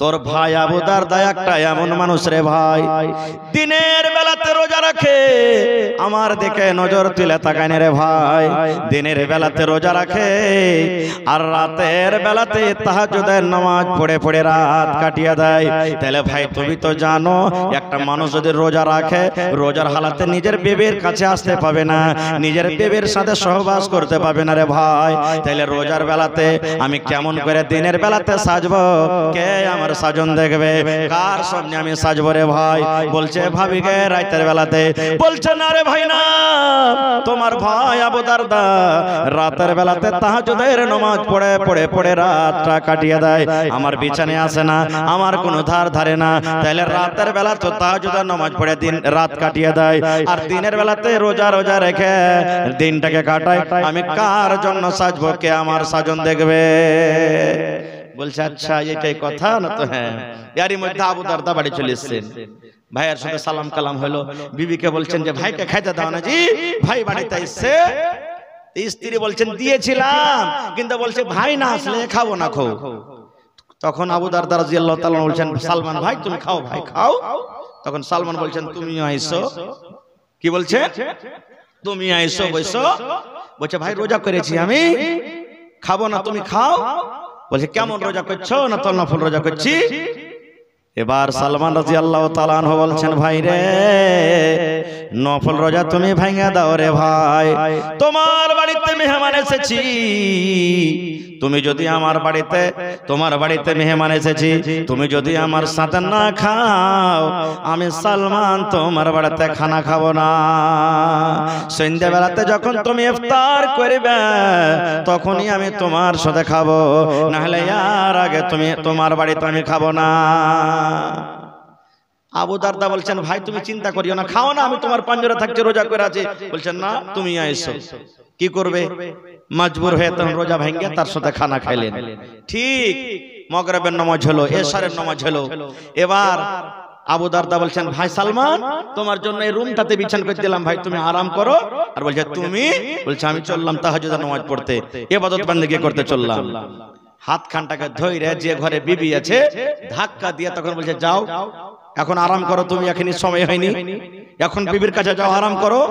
তোর ভাই আবু দারদা একটা এমন মানুষ রে ভাই, দিনের বেলাতে রোজা রাখে, আমার দিকে নজর তুলে তাকায় না রে ভাই, দিনের বেলাতে রোজা রাখে আর রাতের বেলাতে তাহাজ্জুদের নামাজ পড়ে পড়ে রাত কাটিয়ে দেয়। তাহলে ভাই তুমি তো জানো একটা মানুষ যদি রোজা রাখে, রোজার হালাতে নিজের বেবির কাছে আসতে পাবে না, নিজের বেবির সাথে সহবাস করতে পাবে না রে ভাই। তাহলে রোজার বেলাতে আমি কেমন করে দিনের বেলাতে সাজবো? কে আমার সাজন দেখবে? কার সামনে আমি সাজবো রে ভাই? বলছে ভাবিকে রাতের বেলাতে। বলছে না রে ভাই না, তোমার ভাই আবু দারদা রাতের বেলাতে তাহাজ্জুদের নামাজ পড়ে পড়ে পড়ে রাতটা কাটিয়ে দেয়, আমার বিছানায় আসে না, আমার কোনো ধার ধারে না। তাহলে রাতের বেলা তো তাহাজ্জুদের নামাজ পড়ে দিন রাত কাটিয়ে দেয়, আর দিনের বেলাতে রোজা রোজা রেখে দিনটাকে কাটায়, আমি কার জন্য সাজবো? কে আমার সাজন দেখবে? বলছে আচ্ছা এটাই কথা না? তো হ্যাঁ। এরই মধ্যে আবু দারদা বাড়ি চলে এসেছেন, ভাইয়ের সাথে সালাম কালাম হলো, বিবিকে বলছেন যে ভাইকে খাইতে দাও না। জি ভাই বাড়িতে এসছে। স্ত্রী বলছেন দিয়েছিলাম, কিন্তু বলছে ভাই না আসলে খাবো না খাও। তখন আবু দারদা রাদিয়াল্লাহু তাআলা বলছেন সালমান ভাই তুমি খাও, ভাই খাও। তখন সালমান বলছেন তুমিও আইসো। কি বলছে? তুমি আইসো বসো। বলছে ভাই রোজা করেছি আমি, খাবো না, তুমি খাও। বলছে কেমন রোজা করছো? না তো নফল রোজা করছি। এবার সালমান রাদিয়াল্লাহু তাআলা আনহু বলছেন ভাই রে নফল রোজা তুমি ভাঙা দাও রে ভাই, তোমার বাড়িতে মেহমান এসেছি, তুমি যদি আমার বাড়িতে, তোমার বাড়িতে মেহমান এসেছি, তুমি যদি আমার সাথে না খাও, আমি সালমান তোমার বাড়িতে খানা খাবো না। সন্ধ্যাবেলাতে যখন তুমি ইফতার করবে তখনই আমি তোমার সাথে খাবো, না হলে আর আগে তুমি তোমার বাড়িতে আমি খাবো না। আবু দারদা বলছেন ভাই তুমি চিন্তা করিও না, খাও না, আমি তোমার পাঞ্জরে থাকতে রোজা করে আছি। বলছেন না তুমি আইসো। কি করবে? মজবুর হয়ে তখন রোজা ভেঙে তার সাথে খানা খাইলেন। ঠিক মাগরিবের নামাজ হলো, এশারের নামাজ হলো। এবার আবু দারদা বলছেন ভাই সালমান তোমার জন্য এই রুমটাতে বিছানা করে দিলাম ভাই তুমি আরাম করো। আর বলছে তুমি? বলছে আমি চললাম তাহাজ্জুদের নামাজ পড়তে, ইবাদত বندگی করতে চললাম। হাত খানটাকে ধইরে যে ঘরে বিবি আছে ধাক্কা দিয়ে তখন বলছে যাও এখন আরাম করো, তুমি এখনই সময় হয়নি, এখন বিবির কাছে যাও আরাম করো,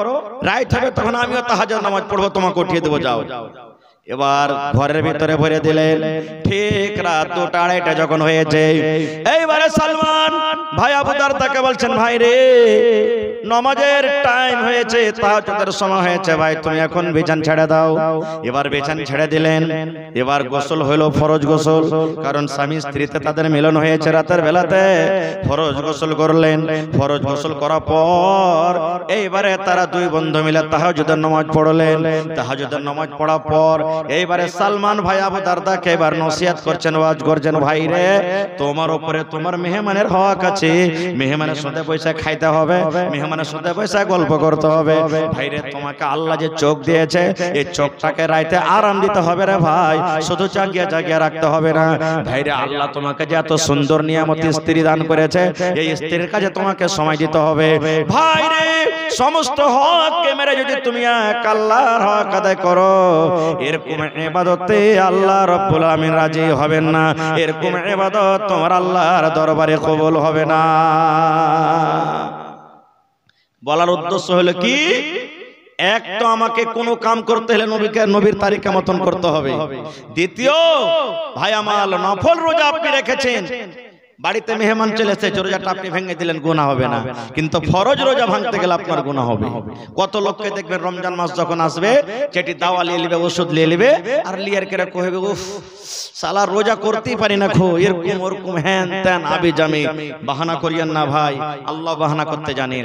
রাইট হবে তখন আমিও তাহাজ্জুদের নামাজ পড়বো, তোমাকে উঠিয়ে দেবো যাও। এবার ঘরের ভিতরে ভরে দিলেন। ঠিক রাত 2টা 2:30 যখন হয়েছে এইবারে সালমান ভাই আবু দারদাকে বলছেন ভাই রে নামাজের টাইম হয়েছে, তাহাজ্জুদের সময় হয়েছে, ভাই তুমি এখন বিছান ছেড়ে দাও। এবার বিছান ছেড়ে দিলেন। এবার গোসল হলো, ফরজ গোসল, কারণ স্বামী স্ত্রীতে তাদের মিলন হয়েছে রাতের বেলাতে, ফরজ গোসল করলেন। ফরজ গোসল করার পর এইবারে তারা দুই বন্ধু মিলে তাহাজ্জুদের নামাজ পড়লেন। তাহাজ্জুদের নামাজ পড়ার পর এইবারে সালমান ভাই আবু দারদাকে এবার নসিহত করছেন, ওয়াজ করছেন, ভাই রে তোমার উপরে তোমার মেহমানের হক আছে, মেহমানের সাথে পয়সা খাইতে হবে, মেহমানের সাথে পয়সা গল্প করতে হবে। ভাই রে তোমাকে আল্লাহ যে চোখ দিয়েছে এই চোখটাকে রাইতে আরাম দিতে হবে রে ভাই, শুধু জাগিয়ে জাগিয়ে রাখতে হবে না। ভাই রে আল্লাহ তোমাকে যে এত সুন্দর নিয়ামত স্ত্রী দান করেছে এই স্ত্রীর কাছে তোমাকে সময় দিতে হবে। ভাই রে সমস্ত হককে মেরে যদি তুমি এক আল্লাহর হক আদায় করো এরকম ইবাদতে আল্লাহ রাব্বুল আমিন রাজি হবেন না, এরকম ইবাদত তোমার আল্লাহর দরবারে কবুল হবে না। বলার উদ্দেশ্য হলো কি, এক তো আমাকে কোনো কাম করতে হলে নবীর তারিকা মতন করতে হবে। দ্বিতীয় ভাই আমার নফল রোজা আপনি রেখেছেন, বাড়িতে মেহমান চলে এসেছে, রোজাটা আপনি ভেঙে দিলেন গুনাহ হবে না, কিন্তু ফরজ রোজা ভাঙতে গেলে আপনার গুনাহ হবে। কত লোককে দেখবেন রমজান মাস যখন আসবে চেটি দাওয়া নিয়ে নেবে, ওষুধ নিয়ে নেবে, আর লিয়ার করে কইবে উফ সালা রোজা করতেই পারি না খো, এরকম ওরকম হ্যান ত্যান আবি জামি। বাহানা করিয়েন না ভাই, আল্লাহ বাহানা করতে জানেন,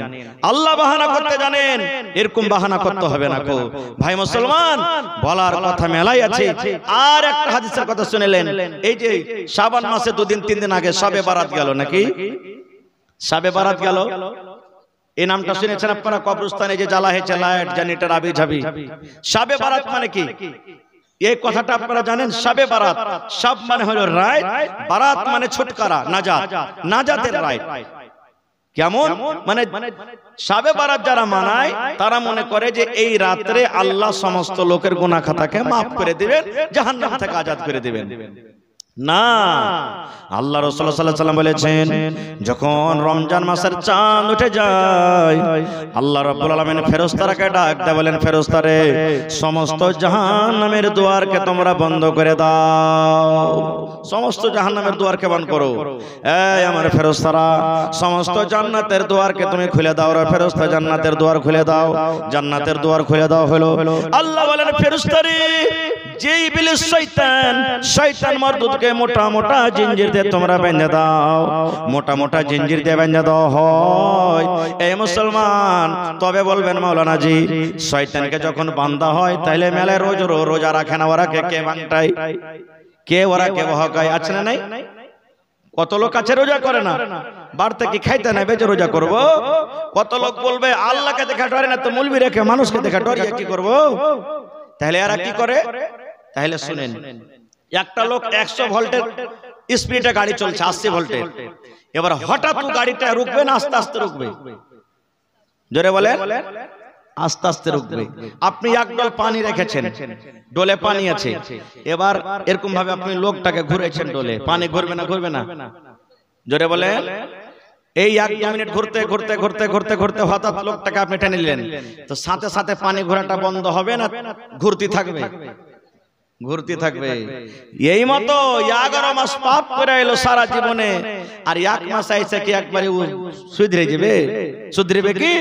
আল্লাহ বাহানা করতে জানেন, এরকম বাহানা করতে হবে না খো। ভাই মুসলমান বলার কথা মেলাই আছে। আর একটা হাদিসের কথা শুনেলেন, এই যে শাবান মাসে 2 দিন 3 দিন আগে শবে বারাত গেল, নাকি শবে বারাত গেল, এই নামটা শুনেছেন আপনারা? কবরস্থানে যে জ্বালা হয়েছে লাইট জেনারেটর আবি যাবি, শবে বারাত মানে কি এই কথাটা আপনারা জানেন? শবে বারাত, শব মানে হলো রাত, বারাত মানে ছুটকারা, নাজাত, নাজাতের রাত। কেমন মানে শবে বারাত যারা মানায় তারা মনে করে যে এই রাতে আল্লাহ সমস্ত লোকের গুনাহ খাতাকে maaf করে দিবেন, জাহান্নাম থেকে আজাদ করে দিবেন। না, আল্লাহ রাসূল সাল্লাল্লাহু আলাইহি ওয়াসাল্লাম বলেছেন যখন রমজান মাসের চাঁদ উঠে যায় আল্লাহ রাব্বুল আলামিন ফেরেশতাকে ডাক দেয়, বলেন ফেরেশতারে সমস্ত জাহান্নামের দুয়ারকে তোমরা বন্ধ করে দাও, সমস্ত জাহান্নামের দুয়ারকে বন্ধ করো। এই আমার ফেরেশতারা সমস্ত জান্নাতের দুয়ারকে তুমি খুলে দাও রে ফেরেশতা, জান্নাতের দুয়ার খুলে দাও, জান্নাতের দুয়ার খুলে দাও। হলো আল্লাহ বলেন ফেরেশতারে যে ইবলিস শয়তান মরদুদকে মোটা মোটা জিঞ্জির দিয়ে তোমরা বেঁধে দাও, মোটা মোটা জিঞ্জির দিয়ে বেঁধে দাও হয়। এই মুসলমান তবে বলবেন মাওলানা জি শয়তানকে যখন বাঁধা হয় তাহলে মেলে রোজা রাখে না, ওরা কে বাংটাই, কে ওরা কে বহকায়, আছে না নাই? কত লোক আছে রোজা করে না, বাড়তে কি খাইতে নাই বেজে রোজা করব। কত লোক বলবে আল্লাহকে দেখা ডরে না তো মুলবি রেখে মানুষকে দেখা ডরিয়ে কি করব। তাহলে এরা কি করে? তাহলে শুনেন, একটা লোক 100 ভোল্টের স্পিডে গাড়ি চলছে, 80 ভোল্টে, এবার হঠাৎ গাড়িটা রুকবে না আস্তে আস্তে রুকবে? জোরে বলেন, আস্তে আস্তে রুকবে। আপনি এক ডোল পানি রেখেছেন, ডোলে পানি আছে, এবার এরকম ভাবে আপনি লোকটাকে ঘুরেছেন ডোলে, পানি ঘুরবে না ঘুরবে না? জোরে বলেন। এই 1-2 মিনিট ঘুরতে ঘুরতে ঘুরতে ঘুরতে ঘুরতে হঠাৎ লোকটাকে আপনি টেনে নিলেন, তো সাথে সাথে পানি ঘোরাটা বন্ধ হবে না ঘুরতে থাকবে? ঘুরতে থাকবে। এই মতো 11 মাস পাপ করে এলো সারা জীবনে, আর 1 মাস আইছে কি একবারে শুধরে যাবে? শুধরিবে কি?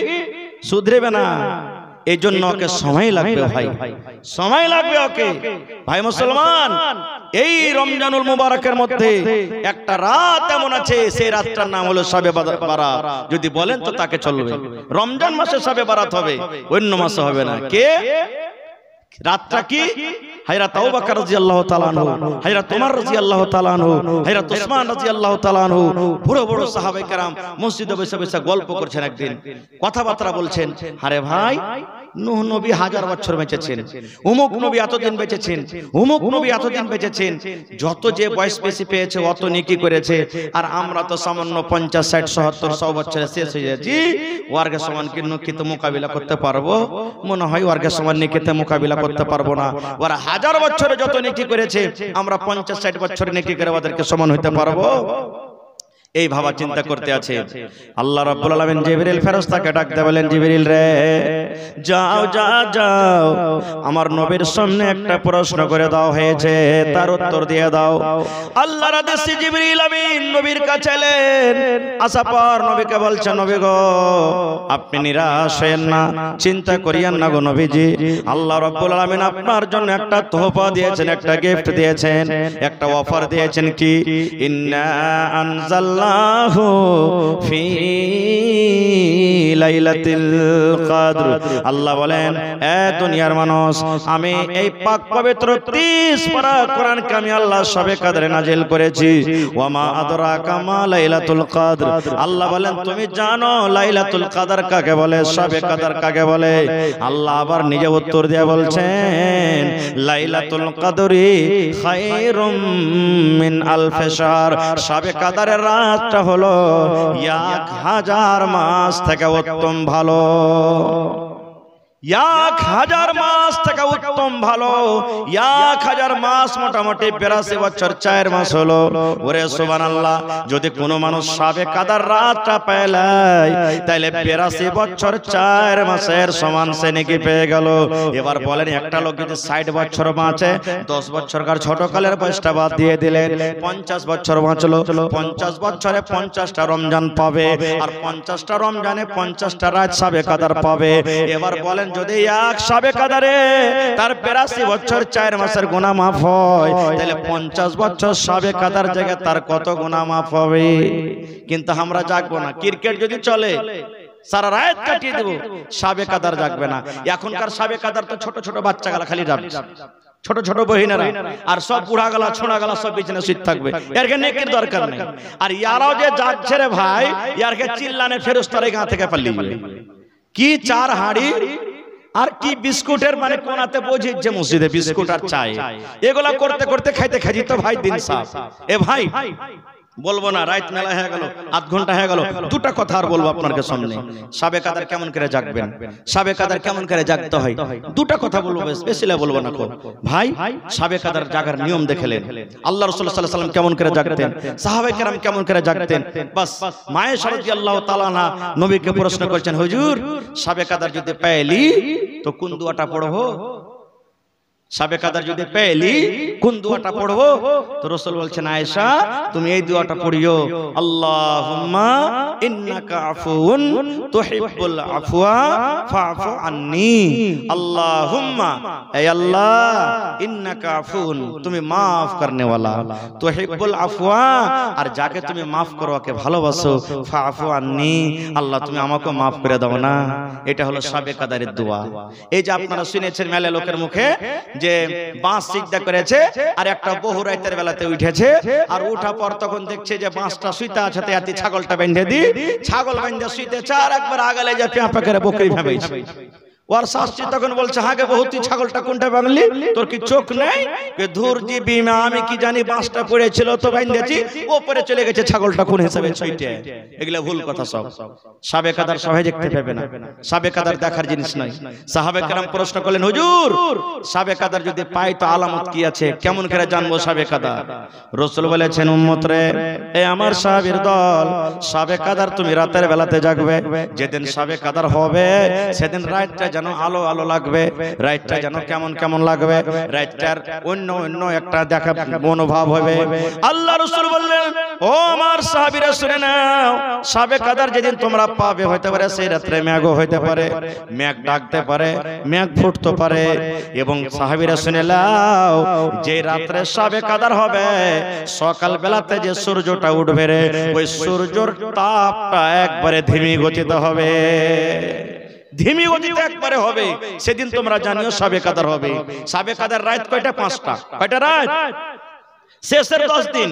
শুধরিবে না। এই জন্য ওকে সময় লাগবে ভাই, সময় লাগবে ওকে। ভাই মুসলমান এই রমজানুল মুবারকের মধ্যে একটা রাত এমন আছে, সেই রাতটার নাম হলো শবে বারাত। যদি বলেন তো তাকে চলবে। রমজান মাসে শবে বারাত হবে, অন্য মাসে হবে না। কে? রাতটা কি হযরত আবু বকর রাদিয়াল্লাহু তাআলা আনহু, হযরত ওমর রাদিয়াল্লাহু তাআলা আনহু, হযরত ওসমান রাদিয়াল্লাহু তাআলা আনহু বড় বড় সাহাবায়ে কেরাম মসজিদে বসে বসে গল্প করছেন, একদিন কথাবার্তা বলছেন। আরে ভাই, নূহ নবী 1000 বছর বেঁচেছেন, অমুক নবী এতদিন বেঁচেছেন, অমুক নবী এতদিন বেঁচেছেন, যত যে বয়স বেশি পেয়েছে অত নেকি করেছে, আর আমরা তো সামান্য 50 60 70 100 বছরে শেষ হয়ে যাচ্ছি। ওয়ার্গের সমান কি নেকিতে মোকাবিলা করতে পারবো? মনে হয় ওয়ার্গের সমান নেকিতে মোকাবিলা করতে পারবো না। ওরা 1000 বছরে যত নেকি করেছে, আমরা 50 60 বছরে নেকি করে ওদেরকে সমান হইতে পারবো? এই ভাবা চিন্তা করতে আছে। আল্লাহ রাব্বুল আলামিন জিবরিল ফেরেশতাকে ডাকতে বলেন, জিবরিল রে, যাও যাও যাও, আমার নবীর সামনে একটা প্রশ্ন করে দাও হয়েছে, তার উত্তর দিয়ে দাও। আল্লাহর আদেশে জিবরিল আমিন নবীর কাছে এলেন। আসার পর নবীকে বলছেন, নবী গো, আপনি নিরাশ হয়েন না, চিন্তা করিয়েন না গো নবীজি। আল্লাহ রাব্বুল আলামিন আপনার জন্য একটা তোহফা দিয়েছেন, একটা গিফট দিয়েছেন, একটা অফার দিয়েছেন। কি? ইন্না আনজালনাহু ফি লাইলাতুল কদর। আল্লাহ বলেন, এ দুনিয়ার মানুষ, আমি এই পাক পবিত্র 30 পারা কোরআনকে আমি আল্লাহ শবে কদরে নাজিল করেছি। ওয়া মা আদরাকা মা লাইলাতুল কদর। আল্লাহ বলেন, তুমি জানো লাইলাতুল কদর কাকে বলে, শবে কদর কাকে বলে? আল্লাহ আবার নিজে উত্তর দিয়ে বলছেন, লাইলাতুল কদরি খায়রুম মিন আলফি শাহর। শবে কদরের রাতটা হলো 1000 মাস থেকে উত্তম ভালো। 1000 মাস থেকে উত্তম ভালো। 1000 মাস মোটামুটি 82 বছর 4 মাস হলো। ওরে সুবহানাল্লাহ, যদি কোনো মানুষ শবে কদর রাতটা পেলায়, তাহলে 82 বছর 4 মাসের সমান সে নেকি পেয়ে গেল। এবার বলেন, একটা লোক যদি 60 বছর বাঁচে, 10 বছরকার ছোটকালের বয়সটা বাদ দিয়ে দিলেন, 50 বছর বাঁচলো, 50 বছরে 50টা রমজান পাবে, আর 50টা রমজানে 50টা রাত শবে কদর পাবে। এবার বলেন, যদি এক শবে কদরে তার 82 বছর 4 মাসের গুনাহ মাফ হয়, তাহলে 50 বছর শবে কদর জায়গায় তার কত গুনাহ মাফ হবে? কিন্তু আমরা জাগবো না। ক্রিকেট যদি চলে, সারা রাত কাটিয়ে দেব, শবে কদর জাগবে না। এখনকার শবে কদর তো ছোট ছোট বাচ্চা গালা খালি যাবে, ছোট ছোট বহিনেরা, আর সব বুড়া গালা ছোড়া গালা সব বিছানা শুয়ে থাকবে। এরকে নেকির দরকার নেই। আর ইয়ারাও যে জাগছে রে ভাই, ইয়ারকে চিল্লানে ফেরেশতারা গা থেকে পালিয়ে যাবে। কি 4 হাঁড়ি আর কি বিস্কুটের মানে কোনাতে বোঝিচ্ছে মসজিদে বিস্কুট আর চাই, এগুলা করতে করতে খাইতে খাইতে তো ভাই দিন সাফ। এ ভাই বলবো না, রাত মেলা হয়ে গেল, আধ ঘন্টা হয়ে গেল, দুটা কথা আর বলবো আপনার সামনে। শবে কদর কেমন করে জাগবেন, শবে কদর কেমন করে জাগতে হয়, দুটা কথা বলবো, স্পেশালি বলবো না ভাই। শবে কদর জাগার নিয়ম দেখলেন, আল্লাহ রাসূল সাল্লাল্লাহু আলাইহি ওয়াসাল্লাম কেমন করে জাগতেন, সাহাবায়ে কেরাম কেমন করে জাগতেন। বাস মায়েশা রাদিয়াল্লাহু তাআলা আনহা নবীকে প্রশ্ন করছেন, হুজুর শবে কদর যদি পেলি তো কোন দুয়াটা পড়বো? শবে কদর যদি পেলি কোন দুয়াটা পড়বো? তো রাসূল বলছেন, আয়েশা তুমি এই দুয়াটা পড়িও, আল্লাহুম্মা ইন্নাকা আফুউন তুহিব্বুল আফওয়া ফাফু আন্নী। আল্লাহুম্মা, হে আল্লাহ, ইন্নাকা আফুউন, তুমি maaf করনে वाला, তুহিব্বুল আফওয়া, আর যাকে তুমি maaf করো ওকে ভালোবাসো, ফাফু আন্নী, আল্লাহ তুমি আমাকে maaf করে দাও না। এটা হলো শবে কদরের দোয়া। এই যে আপনারা শুনেছেন মেলে লোকের মুখে যে বাঁশ সিজদা করেছে, আর একটা বহু রাতের বেলাতে উঠেছে, আর উঠা পর তখন দেখছে যে বাঁশটা শুইতে আছে, তাতে ছাগলটা বেঁধে দি, ছাগল বেঁধে শুইতে চার একবার আগালে যে পেঁপা করে বকরি ভাবেছে। ওর শাস্ত্রী তখন বলছে, হাগে বহুত ছাগলটা কোনটা বাংলি, তোর কি চোখ নেই? ধুর দিবি মা, আমি কি জানি বাঁশটা পড়েছিল তো বেঁধেছি, ওপরে চলে গেছে ছাগলটা কোন হিসাবে ছুইতে। এগুলা ভুল কথা সব। শবে কদর সবাই দেখতে পাবে না, শবে কদর দেখার জিনিস নয়। সাহাবে কেরাম প্রশ্ন করলেন, হুজুর শবে কদর যদি পাই তো আলামত কি আছে, কেমন করে জানবো শবে কদর? রাসূল বলেছেন, উম্মত রে, এই আমার সাহাবীর দল, শবে কদর তুমি রাতের বেলাতে জাগবে। যেদিন শবে কদর হবে সেদিন রাতটা যেন আলো আলো লাগবে, রাতটা যেন কেমন কেমন লাগবে, রাতটার অন্য অন্য একটা দেখা মনোভাব হবে। আল্লাহ রাসূল বললেন, ও আমার সাহাবীরা শুনে নাও, শবে কদর যেদিন তোমরা পাবে, হতে পারে সেই রাতে মেঘও হইতে পারে, মেঘ ডাকতে পারে, মেঘ ফুটতে পারে। এবং সাহাবীরা শুনে নাও, যে রাতে শবে কদর হবে সকাল বেলাতে যে সূর্যটা উঠবে রে, ওই সূর্যের তাপটা একবারে ধীমি গতিতে হবে। ধিমি গতিতে একবারে হবে। সেদিন তোমরা জানিও শবে কদর হবে। শবে কদর রাত কয়টা? 5টা। কয়টা রাত? শেষের 10 দিন।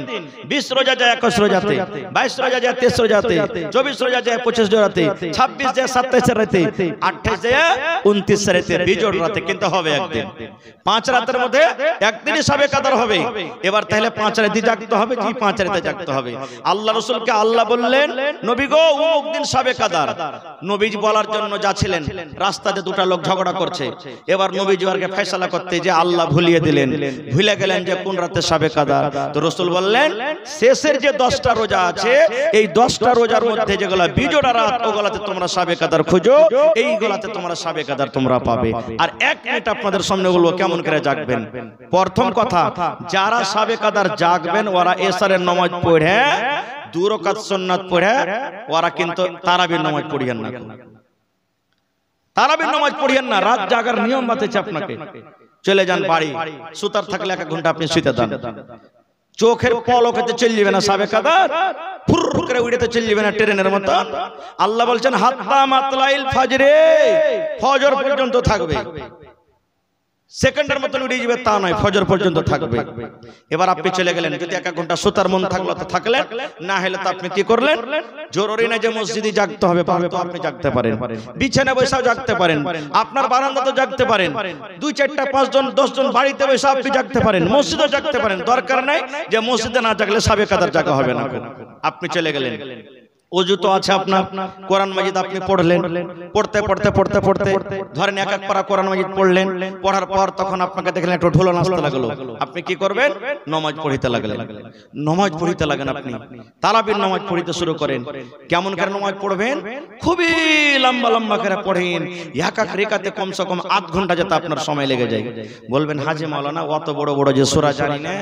20 রোজা যায় 21 রোজাতে, 22 রোজা যায় 23 রোজাতে, 24 রোজা যায় 25 রোজাতে, 26 যায় 27 রাতে, 28 যায় 29 রাতে, বিজোড় রাতে। কিন্তু হবে একদিন। 5 রাতের মধ্যে একদিনই শবে কদর হবে। এবার তাহলে 5 রাতে জাগতে হবে, কি 5 রাতে জাগতে হবে? আল্লাহ রাসূলকে আল্লাহ বললেন, নবী গো অমুক দিন শবে কদর। নবীজি বলার জন্য যাচ্ছিলেন, রাস্তাতে দুটো লোক ঝগড়া করছে। এবার নবীজি ওরকে ফয়সালা করতে যে আল্লাহ ভুলিয়ে দিলেন, ভুলে গেলেন যে কোন রাতে শবে কদর। তো রাসূল বললেন, শেষের যে 10টা রোজা আছে, এই 10টা রোজার মধ্যে যেগুলা বিজোড়া রাত, ওগুলাতে তোমরা শবে কদর খুঁজো, এইগুলাতে তোমরা শবে কদর তোমরা পাবে। আর 1 মিনিট আপনাদের সামনে বলবো কেমন করে জাগবেন। প্রথম কথা, যারা শবে কদর জাগবেন ওরা এশারের নামাজ পড়ে 2 রাকাত সুন্নাত পড়ে ওরা কিন্তু তারাবির নামাজ পড়িয়েন না। তারাবির নামাজ পড়িয়েন না। রাত জাগার নিয়ম বাতেছে আপনাকে। চলে যান বাড়ি, সুতার থাকলে 1 ঘন্টা আপনি শুইতে দেন। চোখের পলকেতে চলে যাবে না শবে কদর, ফুর করে উড়েতে চলে যাবে না ট্রেনের মতো। আল্লাহ বলছেন হাত্তা মাতলাইল ফজরে, ফজর পর্যন্ত থাকবে। সেকেন্ডের মতো উড়ে যাবে তা নয়, ফজর পর্যন্ত থাকবে। এবার আপনি চলে গেলেন, যদি 1 ঘন্টা সুতার মন থাকলো তো থাকলেন, না হলে তো আপনি কি করলেন? জরুরি না যে মসজিদে জাগতে হবে, তো আপনি জাগতে পারেন, বিছানা বসেও জাগতে পারেন, আপনার বারান্দাতে জাগতে পারেন, 2, 4, 5 জন 10 জন বাড়িতে বসে আপনি জাগতে পারেন, মসজিদেও জাগতে পারেন। দরকার নাই যে মসজিদে না জাগলে শবে কদর জাগা হবে না। আপনি চলে গেলেন, ওযু তো আছে আপনার, কোরআন মাজিদ আপনি পড়লেন, পড়তে পড়তে পড়তে পড়তে ধরেন 1 পারা কোরআন মাজিদ পড়লেন, পড়ার পর তখন আপনাকে দেখলেন একটু ঢোল নাচতে লাগলো। আপনি কি করবেন? নামাজ পড়িতে লাগলেন। নামাজ পড়িতে লাগেন, আপনি তারাবির নামাজ পড়িতে শুরু করেন। কেমন করে নামাজ পড়বেন? খুবই লম্বা লম্বা করে পড়েন। এক এক রেখাতে কমসে কম 8 ঘন্টা যেতে আপনার সময় লেগে যায়। বলবেন হাজী মাওলানা অত বড় বড় যে সূরা জানি না,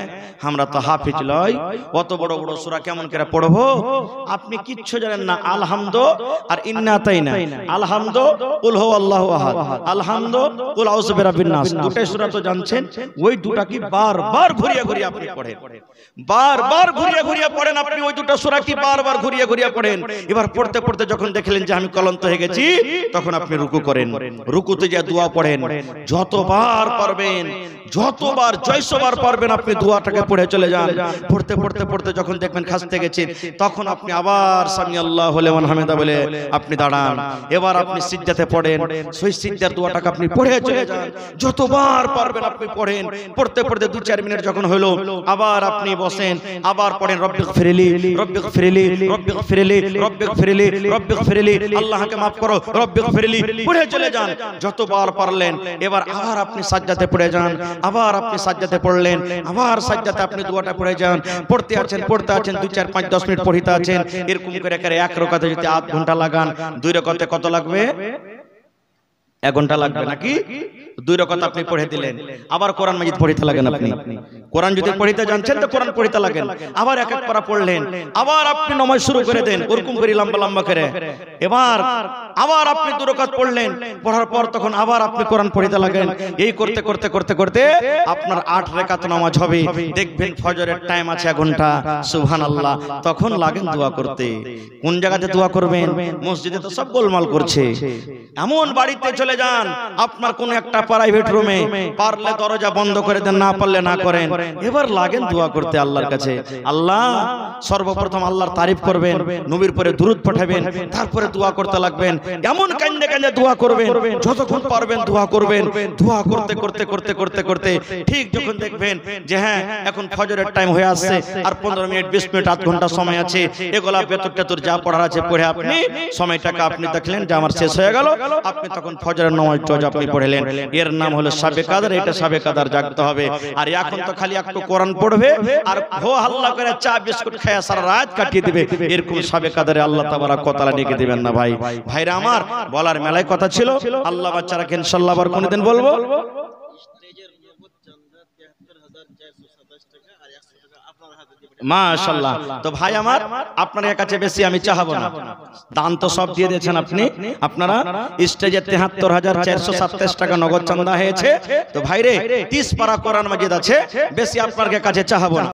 আমরা তো হাফিজ লই, অত বড় বড় সূরা কেমন করে পড়বো? আপনি কিচ্ছু জানেন না। আলহামদু আর ইন্না তাইনা, আলহামদু কুল হুয়াল্লাহু আহাদ, আলহামদু কুল আউযু বিরাব্বিন নাস, দুটো সূরা তো জানছেন। ওই দুটো কি বারবার ঘুরিয়ে ঘুরিয়ে আপনি পড়েন, বারবার ঘুরিয়ে ঘুরিয়ে পড়েন আপনি। ওই দুটো সূরা কি বারবার ঘুরিয়ে ঘুরিয়ে পড়েন। এবার পড়তে পড়তে যখন দেখলেন যে আমি ক্লান্ত হয়ে গেছি, তখন আপনি রুকু করেন। রুকুতে যে দোয়া পড়েন, যতবার পারবেন, যতবার জয়সবার পারবেন আপনি দোয়াটাকে পড়ে চলে যান। পড়তে পড়তে পড়তে যখন দেখবেন খাসতে গেছেন, তখন আপনি আবার সামি আল্লাহু লিমান হামিদা বলে আপনি দাঁড়ান। এবার আপনি সিজদাতে পড়েন, সেই সিজদার দোয়াটাকে আপনি পড়ে চলে যান। যতবার পারবেন আপনি পড়েন। পড়তে পড়তে 2-4 মিনিট যখন হলো, আবার আপনি বসেন, আবার পড়েন রব্বিগফিরলি রব্বিগফিরলি রব্বিগফিরলি রব্বিগফিরলি রব্বিগফিরলি, আল্লাহকে maaf করো, রব্বিগফিরলি পড়ে চলে যান যতবার পারলেন। এবার আবার আপনি সাজদাতে পড়ে যান, আবার আপনি সাজদাতে পড়লেন, আবার সাজদাতে আপনি দোয়াটা পড়ে যান। পড়তে আছেন 2, 4, 5, 10 মিনিট পড়িতে আছেন। এরকম করে করে 1 রাকাতে যদি 8 ঘন্টা লাগান, 2 রাকাতে কত লাগবে? 1 ঘন্টা লাগবে নাকি? 2 রাকাত আপনি পড়ে দিলেন, আবার কোরআন মাজিদ পড়িতে লাগেন। আপনি কোরআন যদি পড়িতে জানছেন তো কোরআন পড়িতে লাগেন। আবার 1 পারা পড়লেন, আবার আপনি নামাজ শুরু করে দেন ওরকম করে লম্বা লম্বা করে। এবার আবার আপনি 2 রাকাত পড়লেন, পড়ার পর তখন আবার আপনি কোরআন পড়িতে লাগেন। এই করতে করতে করতে করতে আপনার 8 রাকাত নামাজ হবে। দেখবেন ফজরের টাইম আছে 1 ঘন্টা, সুবহানাল্লাহ। তখন লাগেন দোয়া করতে। কোন জায়গাতে দোয়া করবেন? মসজিদে তো সব গোলমাল করছে। এমন বাড়িতে চলে যান, আপনার কোন একটা প্রাইভেট রুমে, পারলে দরজা বন্ধ করে দেন, না পারলে না করেন। এবার লাগেন দোয়া করতে আল্লাহর কাছে। আল্লাহ সর্বপ্রথম আল্লাহর তারিফ করবেন, নবীর পরে দুরূদ পাঠাবেন, তারপরে দোয়া করতে লাগবেন। এমন কান্দে কান্দে দোয়া করবেন, যতক্ষণ পারবেন দোয়া করবেন। দোয়া করতে করতে করতে করতে করতে ঠিক যখন দেখবেন যে হ্যাঁ এখন ফজরের টাইম হয়ে আসছে, আর 15 মিনিট 20 মিনিট 8 ঘন্টা সময় আছে, এগুলা বেতর টেতর যা পড়ার আছে পড়ে আপনি সময়টাকে আপনি দেখলেন যে আমার শেষ হয়ে গেল, আপনি তখন ফজরের নামাজটা আপনি পড়লেন। এর নাম হলো শবে কদর। এটা শবে কদর জাগতে হবে। আর এখন তো খালি একটু কোরআন পড়বে আর হো হাল্লা করে চা বিস্কুট খেয়ে সারা রাত কাটিয়ে দিবে। এরকম শবে কদরে আল্লাহ তাবারক ওয়া তাআলা ডেকে দিবেন না ভাই। ভাইরা আমার, বলার মেলায় কথা ছিল, আল্লাহ বাচ্চারাকে ইনশাআল্লাহ আবার কোনদিন বলবো। মাশাআল্লাহ। তো ভাই আমার, আপনার কাছে বেশি আমি চাহাবো না, দান তো সব দিয়ে দিয়েছেন আপনি। আপনারা স্টেজে 73,427 টাকা নগদ চাঁদা হয়েছে। তো ভাইরে 30 পারা কোরআন মাজিদ আছে, বেশি আপনার কাছে চাহাবো না।